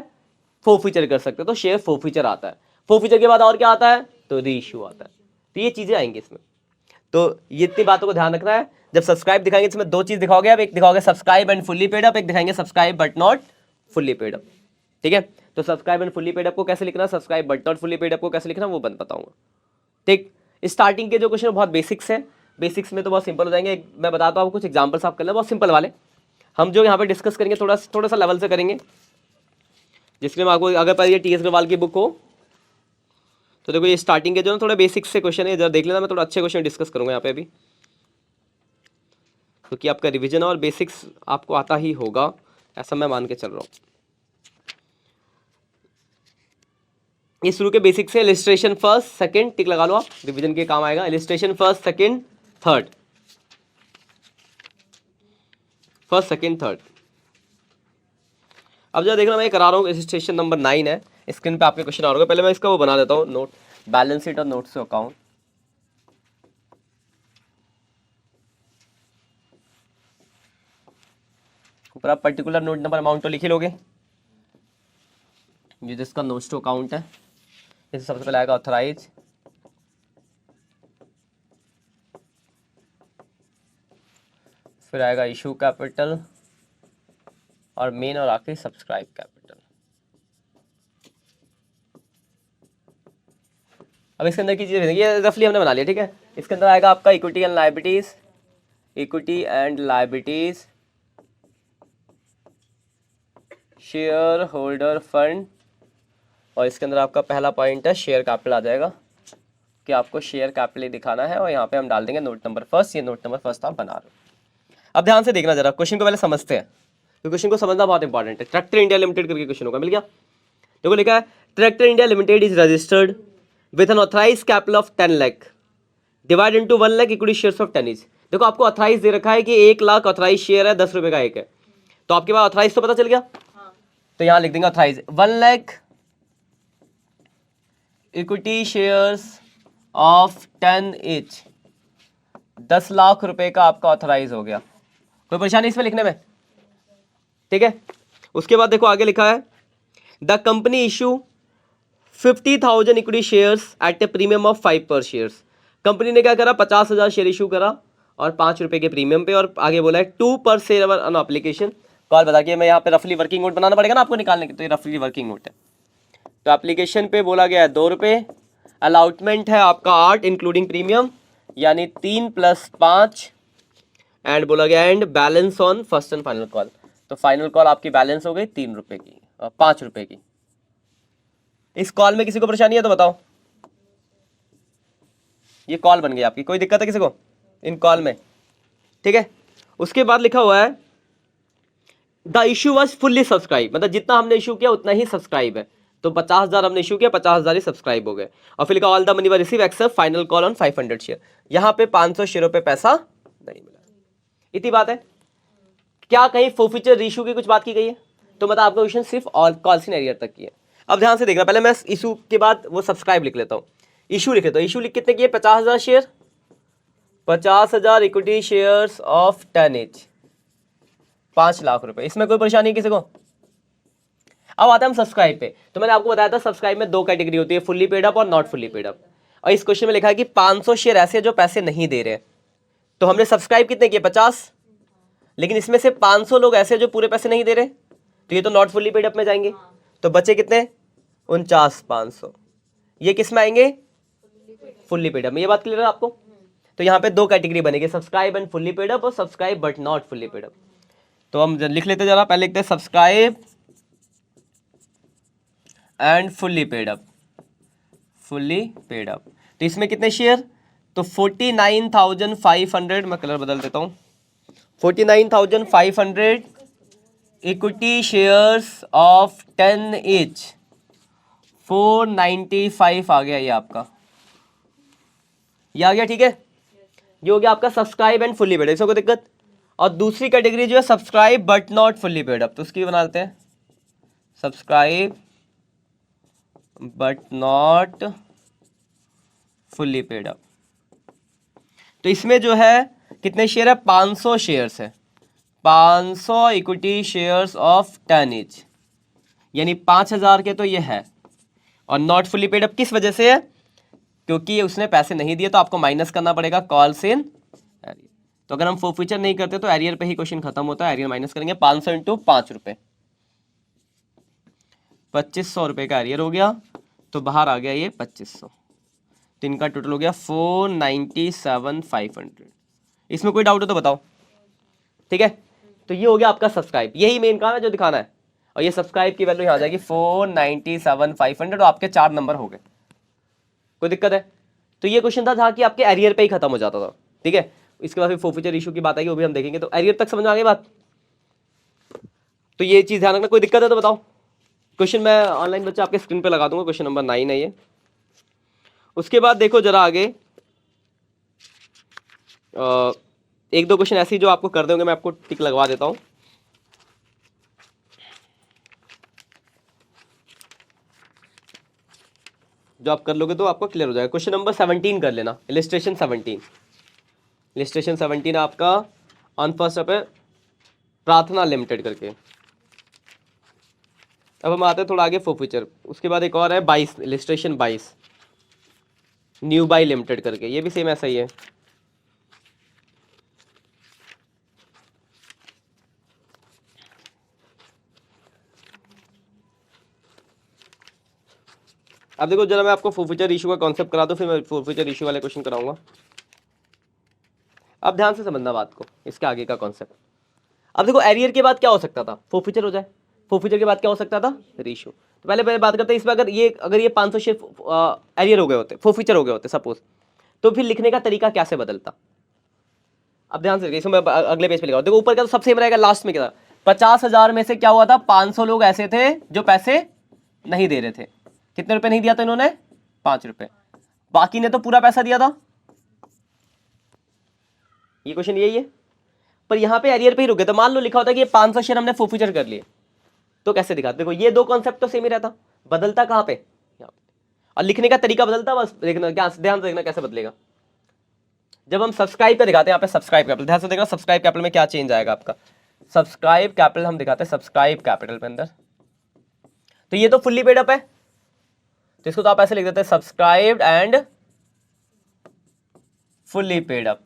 फोरफीचर कर सकते हो, तो शेयर फोरफीचर आता है। फोरफीचर के बाद और क्या आता है, तो रीइश्यू आता है। तो ये चीजें आएंगी इसमें, तो ये इतनी बातों को ध्यान रखना है। जब सब्सक्राइब दिखाएंगे इसमें दो चीज दिखाओगे, अब एक दिखाओगे subscribe and fully paid up, एक दिखाएंगे subscribe but not fully paid up. ठीक है, तो subscribe and fully paid up को कैसे लिखना, subscribe but not fully paid up को कैसे लिखना, वो बताऊंगा। ठीक, स्टार्टिंग के जो क्वेश्चन बहुत बेसिक्स है, बेसिक्स में तो बहुत सिंपल हो जाएंगे। मैं बताता हूँ आपको, कुछ एग्जाम्पल्स आप कर लें बहुत सिंपल वाले। हम जो यहाँ पे डिस्कस करेंगे थोड़ा सा लेवल से करेंगे, जिसके में आपको अगर पर ये टी एस अग्रवाल की बुक हो तो देखो ये स्टार्टिंग के जो ना थोड़ा बेसिक्स से क्वेश्चन है, जरा देख लेना। मैं थोड़ा अच्छे क्वेश्चन डिस्कस करूँगा यहाँ पे अभी, क्योंकि आपका रिविजन और बेसिक्स आपको आता ही होगा, ऐसा मैं मान के चल रहा हूँ। ये शुरू के बेसिक से, इलिस्ट्रेशन फर्स्ट सेकंड टिक लगा लो आप, रिवीजन के काम आएगा। Illustration first second third, first second third. अब जो देखना मैं करा रहा हूँ, इलिस्ट्रेशन नंबर 9 है, स्क्रीन पे आपके क्वेश्चन आ रहा होगा। पहले मैं इसका वो बना देता हूँ नोट, बैलेंस शीट और नोट्स टू अकाउंट। ऊपर आप पर्टिकुलर नोट नंबर अमाउंट तो लिख ही लोगे, ये जिसका नोट्स टू अकाउंट है। इसे सबसे पहले आएगा ऑथराइज, फिर आएगा इशू कैपिटल और मेन और आखिरी सब्सक्राइब कैपिटल। अब इसके अंदर की चीजें ये रफली हमने बना लिया, ठीक है। इसके अंदर आएगा आपका equity and liabilities, equity and liabilities, share holder fund, और इसके अंदर आपका पहला पॉइंट है शेयर कैपिटल आ जाएगा, कि आपको शेयर कैपिटल ही दिखाना है, और यहाँ पे हम डाल देंगे नोट नंबर फर्स्ट। ये नोट नंबर फर्स्ट आप बना रहे हो। अब ध्यान से देखना जरा, क्वेश्चन को पहले समझते हैं, तो क्वेश्चन को समझना बहुत इंपॉर्टेंट है। ट्रैक्टर इंडिया लिमिटेड करके क्वेश्चन होगा, मिल गया। देखो लिखा है, tractor India limited is registered with an authorise capital of 10 lakh divide into 1 lakh equity shares of 10 each. देखो आपको ऑथराइज दे रखा है कि 1 लाख ऑथराइज शेयर है, 10 रुपए का एक है, तो आपके पास ऑथराइज तो पता चल गया। तो यहाँ लिख देंगे authorise 1 lakh equity shares of 10 each, 10 lakh रुपए का आपका ऑथराइज हो गया। कोई परेशानी इसमें लिखने में? ठीक है। उसके बाद देखो आगे लिखा है, the company issue 50,000 equity shares at A premium of 5 पर शेयर्स। कंपनी ने क्या करा, 50,000 शेयर इशू करा और 5 रुपए के प्रीमियम पे, और आगे बोला है 2 पर शेयर ऑन एप्लीकेशन, कॉल बता के मैं यहाँ पे रफली वर्किंग नोट बनाना पड़ेगा ना आपको निकालने के, तो ये रफली वर्किंग नोट है। तो एप्लीकेशन पे बोला गया है 2 रुपये, अलाउटमेंट है आपका 8 इंक्लूडिंग प्रीमियम, यानी 3 + 5, एंड बोला गया and balance on first and final call. तो फाइनल कॉल आपकी बैलेंस हो गई 3 रुपये की, 5 रुपये की। इस कॉल में किसी को परेशानी है तो बताओ। ये कॉल बन गई आपकी, कोई दिक्कत है किसी को इन कॉल में? ठीक है। उसके बाद लिखा हुआ है the issue was fully subscribe, मतलब जितना हमने इशू किया उतना ही सब्सक्राइब है। तो 50,000 हमने इशू किया, 50,000 ही सब्सक्राइब हो गए। और फिर लिखा all the money were receive except final call on 500 share. यहाँ पे 500 शेयरों पे पैसा नहीं मिला। इतनी बात है। क्या कहीं फोरफीचर इशू की कुछ बात की गई है? तो मतलब आपका क्वेश्चन सिर्फ ऑल कॉल्स इन एरियर तक की है। अब ध्यान से देखना, पहले मैं इशू के बाद वो सब्सक्राइब लिख लेता हूँ। इशू लिख लेता हूँ। इशू लिख कितने की है? 50,000 share, 50,000 equity shares of 10 each, 5 lakh रुपए। इसमें कोई परेशानी है किसी को? अब आते हैं हम सब्सक्राइब पे। तो मैंने आपको बताया था सब्सक्राइब में 2 कैटेगरी होती है, फुल्ली पेड अप और नॉट फुल्ली पेड अप। और इस क्वेश्चन में लिखा है कि 500 शेयर ऐसे जो पैसे नहीं दे रहे। तो हमने सब्सक्राइब कितने किए? 50। लेकिन इसमें से 500 लोग ऐसे जो पूरे पैसे नहीं दे रहे, तो ये तो नॉट फुल्ली पेड अप में जाएंगे। तो बचे कितने? 49,500। ये किस में आएंगे? फुल्ली पेड अप में। ये बात क्लियर है आपको? तो यहाँ पे 2 कैटेगरी बनेगी, subscribe and fully paid up और subscribe but not fully paid up. तो हम लिख लेते जरा, पहले लिखते हैं subscribe and fully paid up, fully paid up. तो इसमें कितने शेयर? तो 49,500, मैं कलर बदल देता हूँ, 49,500 इक्विटी शेयर्स ऑफ 10 each, 495 आ गया ये आपका, ये आ गया। ठीक है, ये हो गया आपका सब्सक्राइब एंड फुल्ली पेड, इसको कोई दिक्कत? और दूसरी कैटेगरी जो है subscribe but not fully paid up, तो उसकी भी बना लेते हैं, subscribe but not fully paid up. तो इसमें जो है कितने शेयर है? 500 शेयर्स है, 500 इक्विटी शेयर्स ऑफ 10 each, यानी 5,000 के तो ये है। और नॉट फुल्ली पेड अप किस वजह से है? क्योंकि उसने पैसे नहीं दिए, तो आपको माइनस करना पड़ेगा कॉल्स इन एरियर। तो अगर हम फोरफीचर नहीं करते तो एरियर पे ही क्वेश्चन खत्म होता है। एरियर माइनस करेंगे, 500 × 5 रुपये, 2500 रुपये का एरियर हो गया। तो बाहर आ गया ये 2500, तो इनका टोटल हो गया 497,500। इसमें कोई डाउट हो तो बताओ। ठीक है, तो ये हो गया आपका सब्सक्राइब, यही मेन काम है जो दिखाना है। और ये सब्सक्राइब की वैल्यू यहाँ आ जाएगी 497,500, और आपके 4 नंबर हो गए। कोई दिक्कत है? तो ये क्वेश्चन था जहाँ कि आपके एरियर पे ही खत्म हो जाता था। ठीक है, इसके बाद फिर फोरफीचर इशू की बात आएगी, वो भी हम देखेंगे। तो एरियर तक समझ में आ गई बात? तो ये चीज़ ध्यान रखना। कोई दिक्कत है तो बताओ। क्वेश्चन मैं ऑनलाइन बच्चा आपके स्क्रीन पे लगा दूंगा, क्वेश्चन नंबर 9 है ये। उसके बाद देखो जरा आगे, 1-2 क्वेश्चन ऐसे ही जो आपको कर देंगे, मैं आपको टिक लगवा देता हूँ। जो आप कर लोगे तो आपको क्लियर हो जाएगा। क्वेश्चन नंबर 17 कर लेना, इलिस्ट्रेशन 17। इलिस्ट्रेशन 17 आपका ऑन फर्स्ट पे प्रार्थना लिमिटेड करके। अब हम आते हैं थोड़ा आगे फोरफीचर। उसके बाद एक और है 22, इलिस्ट्रेशन 22, न्यू बाई लिमिटेड करके, ये भी सेम ऐसा ही है। अब देखो जरा मैं आपको फोरफीचर इशू का कॉन्सेप्ट करा दूं, फिर मैं फोरफीचर इशू वाले क्वेश्चन कराऊंगा। अब ध्यान से समझना बात को, इसके आगे का कॉन्सेप्ट। अब देखो एरियर के बाद क्या हो सकता था? फोरफीचर हो जाए। फोरफीचर के बाद क्या हो सकता था? रीइशू। तो पहले बात करते हैं इसमें, अगर ये 500 शेयर एरियर हो गए होते, फोरफीचर हो गए होते सपोज, तो फिर लिखने का तरीका कैसे बदलता? अब ध्यान से इसमें अगले पेज पे लिखा, देखो ऊपर का तो सब सेम रहेगा, लास्ट में क्या था? 50,000 में से क्या हुआ था? 500 लोग ऐसे थे जो पैसे नहीं दे रहे थे। कितने रुपए नहीं दिया था इन्होंने? 5 रुपए। बाकी ने तो पूरा पैसा दिया था। ये क्वेश्चन यही है, पर यहाँ पे एरियर पे ही रुके। तो मान लो लिखा होता है कि ये 500 शेयर हमने फोरफीचर कर लिए, तो कैसे दिखाते? देखो ये 2 कॉन्सेप्ट तो सेम ही रहता, बदलता कहाँ पे? यहाँ पे। और लिखने का तरीका बदलता, बस देखना, क्या ध्यान से देखना कैसे बदलेगा। जब हम सब्सक्राइब पे दिखाते हैं, यहाँ पे सब्सक्राइब कैपिटल, ध्यान से देखना सब्सक्राइब कैपिटल में क्या चेंज आएगा आपका। सब्सक्राइब कैपिटल हम दिखाते हैं सब्सक्राइब कैपिटल पे अंदर, तो ये तो फुल्ली पेड अप है, तो इसको तो आप ऐसे लिख देते हैं subscribed and fully paid up.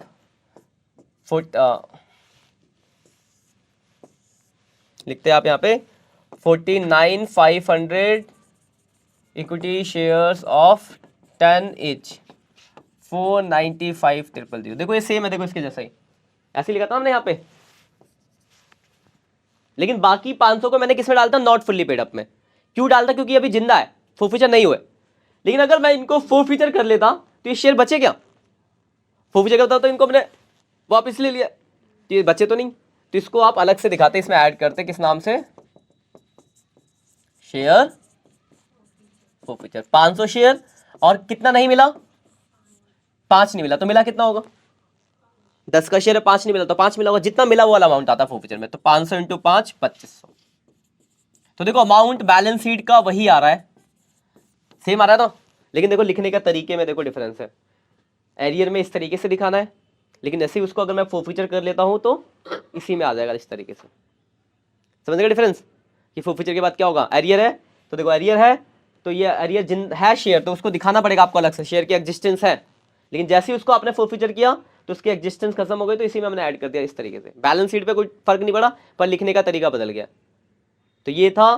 लिखते हैं आप यहाँ पे 49,500 इक्विटी शेयर्स ऑफ 10 each 495,000। देखो ये सेम है, देखो इसके जैसा ही ऐसे लिखा था हमने यहाँ पे, लेकिन बाकी 500 को मैंने किसमें डालता, नॉट फुल्ली पेड अप में। क्यों डालता, क्योंकि अभी जिंदा है, फोरफीचर नहीं हुए। लेकिन अगर मैं इनको फोरफीचर कर लेता तो ये शेयर बचे क्या, फोरफीचर करता तो इनको मैंने वापस ले लिया, तो ये बचे तो नहीं। तो इसको आप अलग से दिखाते, इसमें ऐड करते किस नाम से, शेयर फोरफीचर। 500 शेयर और कितना नहीं मिला, 5 नहीं मिला, तो मिला कितना होगा, 10 का शेयर है, 5 नहीं मिला तो 5 मिला होगा, जितना मिला वो वाला अमाउंट आता है फोरफीचर में। तो 500 इंटू 5 2500। तो देखो अमाउंट बैलेंस शीट का वही आ रहा है, सेम आ रहा है ना, लेकिन देखो लिखने का तरीके में देखो डिफरेंस है। एरियर में इस तरीके से दिखाना है, लेकिन ऐसे ही उसको अगर मैं फोरफीचर कर लेता हूं तो इसी में आ जाएगा इस तरीके से। समझ गए डिफरेंस, कि फोरफीचर के बाद क्या होगा, एरियर है तो देखो एरियर है तो ये एरियर जिन है शेयर, तो उसको दिखाना पड़ेगा आपको अलग से, शेयर की एग्जिस्टेंस है। लेकिन जैसे ही उसको आपने फोरफीचर किया तो उसकी एग्जिस्टेंस खत्म हो गई, तो इसी में हमने ऐड कर दिया इस तरीके से। बैलेंस शीट पे कोई फर्क नहीं पड़ा, पर लिखने का तरीका बदल गया। तो ये था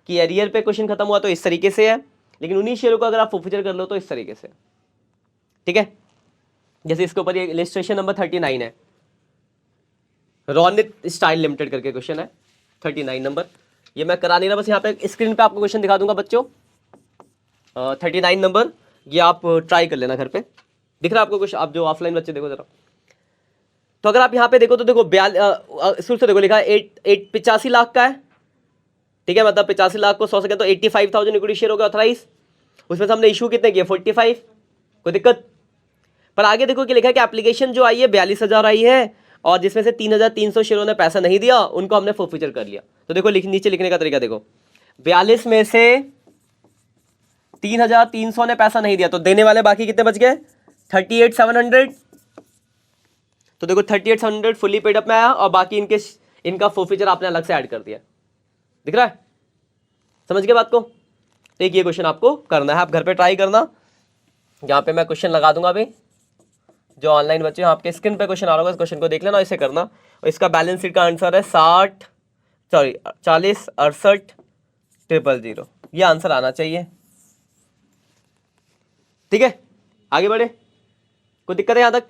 कि एरियर पे क्वेश्चन खत्म हुआ तो इस तरीके से है, लेकिन उन्हीं शेयरों को अगर आप फोरफीचर कर लो तो इस तरीके से। ठीक है, जैसे इसके ऊपर ये इलस्ट्रेशन नंबर 39 है, रोनित स्टाइल लिमिटेड करके क्वेश्चन है 39 नंबर। ये मैं करा नहीं रहा, बस यहाँ पे स्क्रीन पे आपको क्वेश्चन दिखा दूंगा बच्चों। 39 नंबर, ये आप ट्राई कर लेना घर पे, दिख रहा है आपको कुछ, आप जो ऑफलाइन बच्चे देखो जरा। तो अगर आप यहाँ पे देखो तो देखो शुरू से देखो लिखा है 85 लाख का है। ठीक है, मतलब 85 लाख को 100 से तो 85,000 इक्विटी शेयर हो गया ऑथराइज। उसमें से हमने इशू कितने किए, 45, कोई दिक्कत। पर आगे देखो कि लिखा है कि एप्लीकेशन जो आई है 42,000 आई है, और जिसमें से 3,300 शेयरों ने पैसा नहीं दिया, उनको हमने फोरफीचर कर लिया। तो देखो नीचे लिखने का तरीका देखो, 42 में से 3,300 ने पैसा नहीं दिया, तो देने वाले बाकी कितने बच गए, 38,700। तो देखो 38,700 फुली पेड अप में आया, और बाकी इनका फोरफीचर आपने अलग से ऐड कर दिया। दिख रहा है, समझ गए बात को। तो एक ये क्वेश्चन आपको करना है, आप घर पे ट्राई करना। यहाँ पे मैं क्वेश्चन लगा दूंगा अभी, जो ऑनलाइन बच्चे आपके स्क्रीन पे क्वेश्चन आ रहा होगा, इस क्वेश्चन को देख लेना, इसे करना। और इसका बैलेंस शीट का आंसर है 40 68 000, ये आंसर आना चाहिए। ठीक है, आगे बढ़े, कोई दिक्कत है यहां तक।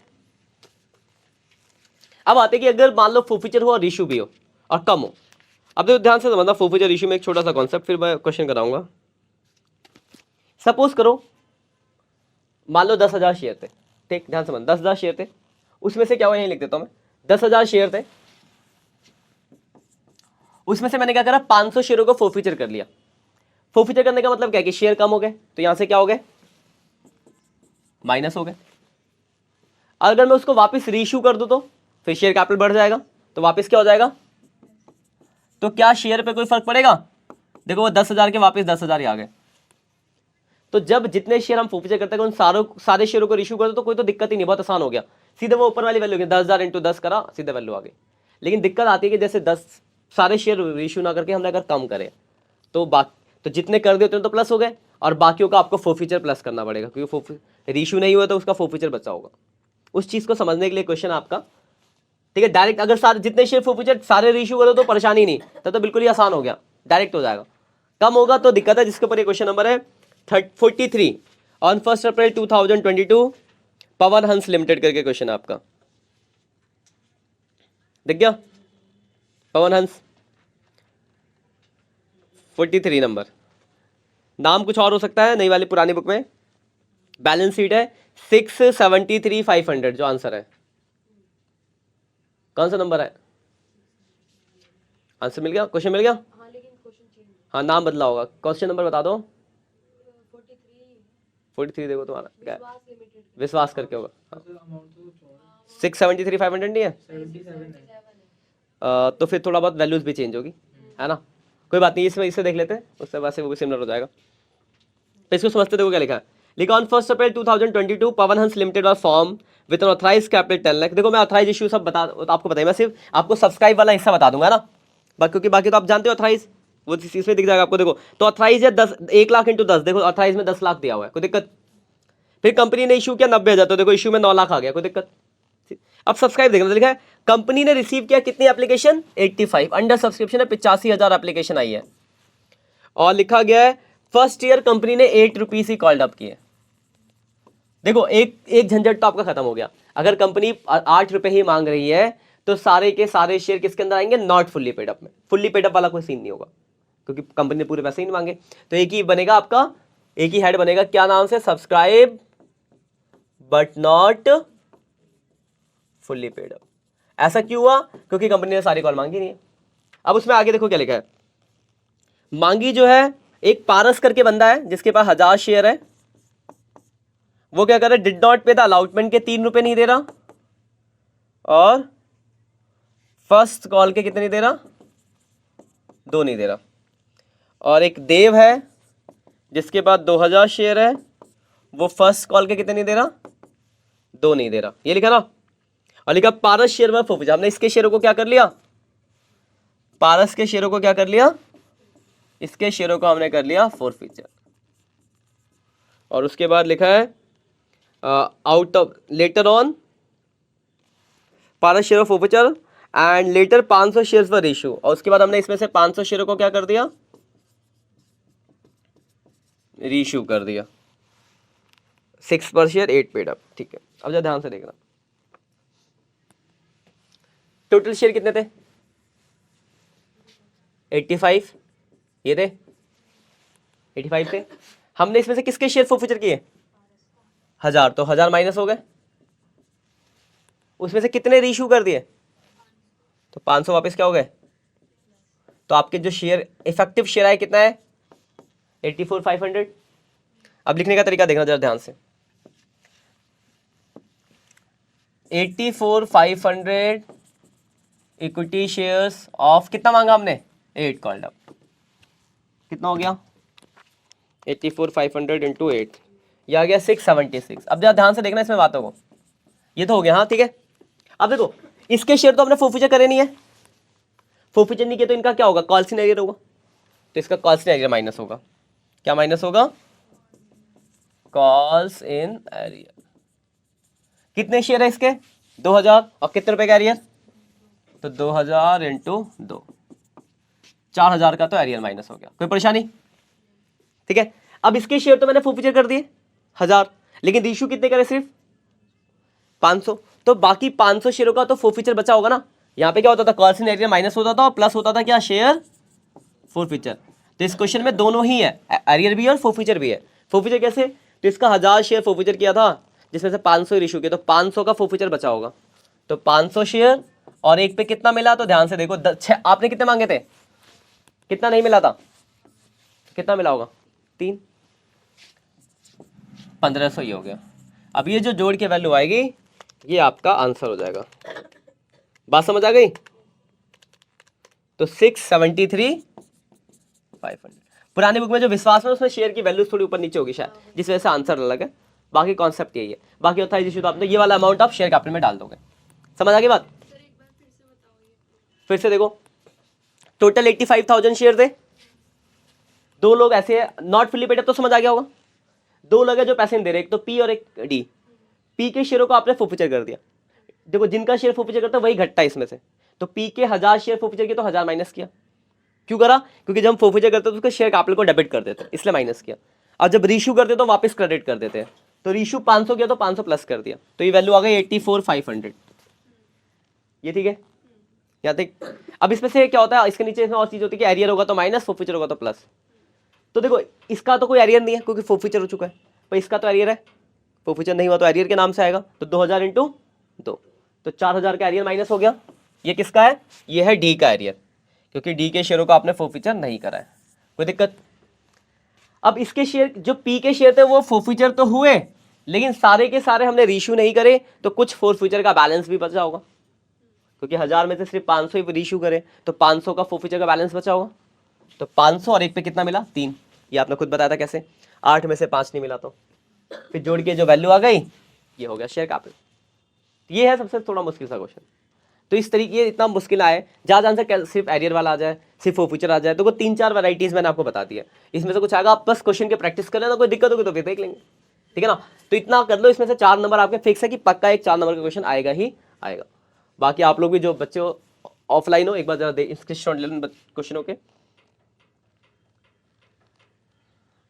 अब आते कि अगर मान लो फोरफीचर हो और इशू भी हो और कम हो। अब देखो ध्यान से समझना, फोरफीचर इशू में एक छोटा सा कॉन्सेप्ट, फिर मैं क्वेश्चन कराऊंगा। सपोज करो मान लो 10,000 शेयर थे, ठीक, ध्यान से समझ, 10,000 शेयर थे, उसमें से क्या हुआ, यहीं लिख देता हूं मैं, 10,000 शेयर थे, उसमें से मैंने क्या करा, 500 शेयरों को फोरफीचर कर लिया। फोरफीचर करने का मतलब क्या है कि शेयर कम हो गए, तो यहां से क्या हो गए, माइनस हो गए। अगर मैं उसको वापस रीइश्यू कर दूं तो फिर शेयर कैपिटल बढ़ जाएगा, तो वापस क्या हो जाएगा, तो क्या शेयर पे कोई फर्क पड़ेगा, देखो वो 10,000 के वापस 10,000 ही आ गए। तो जब जितने शेयर हम फोरफीचर करते हैं उन सारे शेयरों को रीइश्यू कर दो तो कोई तो दिक्कत ही नहीं, बहुत आसान हो गया, सीधे वो ऊपर वाली वैल्यू 10,000 इंटू 10 करा, सीधे वैल्यू आ गई। लेकिन दिक्कत आती है कि जैसे 10 सारे शेयर रीइश्यू ना करके हमने अगर कम करें तो जितने कर दिए उतने तो प्लस हो गए, और बाकियों का आपको फोरफीचर प्लस करना पड़ेगा, क्योंकि रीइश्यू नहीं हुआ तो उसका फोरफीचर बचा होगा। उस चीज को समझने के लिए क्वेश्चन आपका, ठीक है। डायरेक्ट अगर सारे जितने शेयर फोरफीचर सारे रीइश्यू करो तो परेशानी नहीं, तब तो बिल्कुल ही आसान हो गया, डायरेक्ट हो जाएगा। कम होगा तो दिक्कत है, जिसके ऊपर ये क्वेश्चन नंबर है 43 on 1 April 2022 Pawan Hans limited करके क्वेश्चन आपका दिख गया, पवन हंस 43 नंबर। नाम कुछ और हो सकता है, नई वाली पुरानी बुक में बैलेंस शीट है 673,500 जो आंसर है। कौन सा नंबर है, आंसर मिल गया, क्वेश्चन मिल गया। हाँ लेकिन क्वेश्चन चेंज, हाँ नाम बदला होगा, क्वेश्चन नंबर बता दो। 43 देखो तुम्हारा क्या है? विश्वास लिमिटेड विश्वास करके होगा, 673,500 नहीं है। 77 है। तो फिर थोड़ा बहुत वैल्यूज भी चेंज होगी, है ना, कोई बात नहीं, इसमें इसे देख लेते हैं, उससे वैसे वो भी सिमिलर हो जाएगा। तो इसको समझते देखो क्या लिखा है, लिखा on 1 April 2022 Pawan Hans limited was form with N authorised capital 10 lakh. देखो मैं ऑथराइज इशू सब बता आपको बताइए, मैं सिर्फ आपको सब्सक्राइब वाला हिस्सा बता दूंगा ना, क्योंकि बाकी तो आप जानते हो ऑथराइज, वो इसमें दिख जाएगा आपको। देखो तो ऑथराइज है 1 लाख इंटू 10, देखो ऑथराइज में 10 लाख दिया हुआ है, कोई दिक्कत। फिर कंपनी ने इशू किया 90,000, तो देखो इशू में 9 लाख आ गया, कोई दिक्कत। अब सब्सक्राइब देखना, लिखा है कंपनी ने रिसीव किया कितनी एप्लीकेशन, 85, अंडर सब्सक्रिप्शन है 85,000 एप्लीकेशन आई है, और लिखा गया है फर्स्ट ईयर कंपनी ने 8 रुपीज ही कॉल्ड अप किए। देखो एक झंझट तो आपका खत्म हो गया। अगर कंपनी 8 रुपए ही मांग रही है तो सारे के सारे शेयर किसके अंदर आएंगे, नॉट फुल्ली पेड अप में। फुल्ली पेड अप वाला कोई सीन नहीं होगा क्योंकि कंपनी ने पूरे पैसे ही नहीं मांगे। तो एक ही बनेगा आपका, एक ही हेड बनेगा, क्या नाम से, subscribe but not fully paid up. ऐसा क्यों हुआ, क्योंकि कंपनी ने सारी कॉल मांगी नहीं है। अब उसमें आगे देखो क्या लिखा है, मांगी जो है एक पारस करके बंदा है जिसके पास 1000 शेयर है, वो क्या कर रहा है, डिड नॉट पे द अलॉटमेंट के 3 रुपए नहीं दे रहा, और फर्स्ट कॉल के कितने नहीं दे रहा, 2 नहीं दे रहा। और एक देव है जिसके पास 2000 शेयर है, वो फर्स्ट कॉल के कितने नहीं दे रहा, 2 नहीं दे रहा। ये लिखा ना, और लिखा पारस शेयर में फोफिचर। हमने इसके शेयरों को क्या कर लिया, पारस के शेयरों को क्या कर लिया, इसके शेयरों को हमने कर लिया फोरफीचर। और उसके बाद लिखा है out of later on Paras share of forfeiture and later 500 shares for issue. और उसके बाद हमने इसमें से 500 शेयरों को क्या कर दिया, रीइश्यू कर दिया, 6 पर शेयर 8 पेड अप। ठीक है, अब जरा ध्यान से देखना, टोटल शेयर कितने थे, 85, ये थे 85 थे। हमने इसमें से किसके शेयर फोरफीचर किए, 1000, तो 1000 माइनस हो गए। उसमें से कितने रीइश्यू कर दिए, तो 500 वापस क्या हो गए। तो आपके जो शेयर इफेक्टिव शेयर आए कितना है, 84,500। अब लिखने का तरीका देखना जरा ध्यान से, 84,500 इक्विटी शेयर्स ऑफ कितना मांगा हमने, 8 कॉल्ड अप, कितना हो गया, 84,500 इंटू 8, यह आ गया 676। अब जरा ध्यान से देखना इसमें बातों को, ये तो हो गया, हाँ ठीक है। अब देखो इसके शेयर तो हमने फोरफीचर करे नहीं है, फोरफीचर नहीं किया तो इनका क्या होगा, कॉल्स इन एरियर होगा, तो इसका कॉल्स इन एरियर माइनस होगा, क्या माइनस होगा, कॉल्स इन एरियर। कितने शेयर है इसके, 2000, और कितने रुपए का एरियर, तो 2000 इंटू 2, 4000 का तो एरियर माइनस हो गया। कोई परेशानी, ठीक है। अब इसके शेयर तो मैंने फोरफीचर कर दिए 1000, लेकिन इशू कितने करे, सिर्फ 500, तो बाकी 500 शेयरों का तो फोरफीचर बचा होगा ना। यहाँ पे क्या होता था, कॉल्स इन एरियर माइनस होता था और प्लस होता था क्या, शेयर फोरफीचर। तो इस क्वेश्चन में दोनों ही है, एरियर भी है और फोरफीचर भी है। फोरफीचर कैसे, तो इसका 1000 शेयर फोरफीचर किया था जिसमें से 500 इशू किया, तो 500 का फोरफीचर बचा होगा। तो 500 शेयर और एक पे कितना मिला, तो ध्यान से देखो, आपने कितने मांगे थे, कितना नहीं मिला था, कितना मिला होगा, 3, 1500 ये हो गया। अब ये जो जोड़ के वैल्यू आएगी ये आपका आंसर हो जाएगा। बात समझ आ गई, तो 673,500। पुरानी बुक में जो विश्वास है उसमें शेयर की वैल्यू थोड़ी ऊपर नीचे होगी शायद, जिस वजह से आंसर अलग है। बाकी कॉन्सेप्ट यही है। बाकी होता है जिसको आपने ये वाला अमाउंट आप शेयर कैपिटल में डाल दोगे। समझ आ गई बात, फिर से देखो, टोटल 85,000 शेयर थे, 2 लोग ऐसे नॉट फुल्ली पेड अप, तो समझ आ गया होगा। 2 लोग हैं जो पैसे नहीं दे रहे, एक तो पी और एक डी। पी के शेयरों को आपने फोरफीचर कर दिया। देखो जिनका शेयर फोरफीचर करता है वही घटता है इसमें से, तो पी के 1000 शेयर फोरफीचर किया तो 1000 माइनस किया। क्यों करा, क्योंकि जब हम फोरफीचर करते तो उसके शेयर कैपिटल को डेबिट कर देते, इसलिए माइनस किया। और जब रीइश्यू करते तो वापस क्रेडिट कर देते हैं, तो रीइश्यू 500 किया तो 500 प्लस कर दिया, तो ये वैल्यू आ गई 84,500। ये ठीक है, यहाँ तक। अब इसमें से क्या होता है, इसके नीचे इसमें और चीज होती है कि एरियर होगा तो माइनस, फोरफीचर होगा तो प्लस। तो देखो इसका तो कोई एरियर नहीं है क्योंकि फोरफीचर हो चुका है, पर इसका तो एरियर है, फोरफीचर नहीं हुआ तो एरियर के नाम से आएगा। तो 2000 इंटू 2, तो 4000 का एरियर माइनस हो गया। ये किसका है, ये है डी का एरियर, क्योंकि डी के शेयरों को आपने फोरफीचर नहीं करा है। कोई दिक्कत। अब इसके शेयर, जो पी के शेयर थे वो फोरफीचर तो हुए, लेकिन सारे के सारे हमने रीइश्यू नहीं करे, तो कुछ फोरफीचर का बैलेंस भी बचा होगा, क्योंकि 1000 में से सिर्फ 500 ही रीइश्यू करे, तो 500 का फोरफीचर का बैलेंस बचा होगा। तो 500 और एक पे कितना मिला, 3। ये आपने खुद बताया था कैसे, 8 में से 5 नहीं मिला, तो फिर जोड़ के जो वैल्यू आ गई ये हो गया शेयर कैपिटल। ये है सबसे थोड़ा मुश्किल सा क्वेश्चन। तो इस तरीके, ये इतना मुश्किल आए, जहाँ से सिर्फ एरियर वाला आ जाए, सिर्फ फोरफीचर आ जाए, तो वो 3-4 वैराइटीज मैंने आपको बता दिया। इसमें से कुछ आएगा, आप बस क्वेश्चन के प्रैक्टिस कर लेना, कोई दिक्कत होगी तो फिर देख लेंगे, ठीक है ना। तो इतना कर लो, इसमें से 4 नंबर आपके फिक्स है कि पक्का एक 4 नंबर का क्वेश्चन आएगा ही आएगा। बाकी आप लोग भी जो बच्चे ऑफलाइन हो, एक बार जरा स्क्रीनशॉट ले लो क्वेश्चनों के।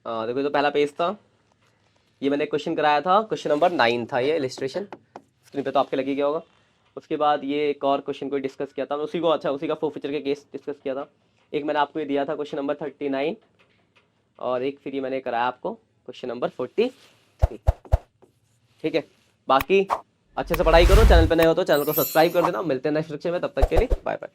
देखो तो पहला पेज था, ये मैंने क्वेश्चन कराया था, क्वेश्चन नंबर 9 था ये इलिस्ट्रेशन, स्क्रीन पे तो आपके लगी गया होगा। उसके बाद ये एक और क्वेश्चन को डिस्कस किया था उसी को, अच्छा उसी का फोरफीचर के केस डिस्कस किया था। एक मैंने आपको ये दिया था क्वेश्चन नंबर 39, और एक फिर ये मैंने कराया आपको क्वेश्चन नंबर 43। ठीक है, बाकी अच्छे से पढ़ाई करो, चैनल पे नए हो तो चैनल को सब्सक्राइब कर देना। मिलते हैं नेक्स्ट लेक्चर में, तब तक के लिए बाय बाय।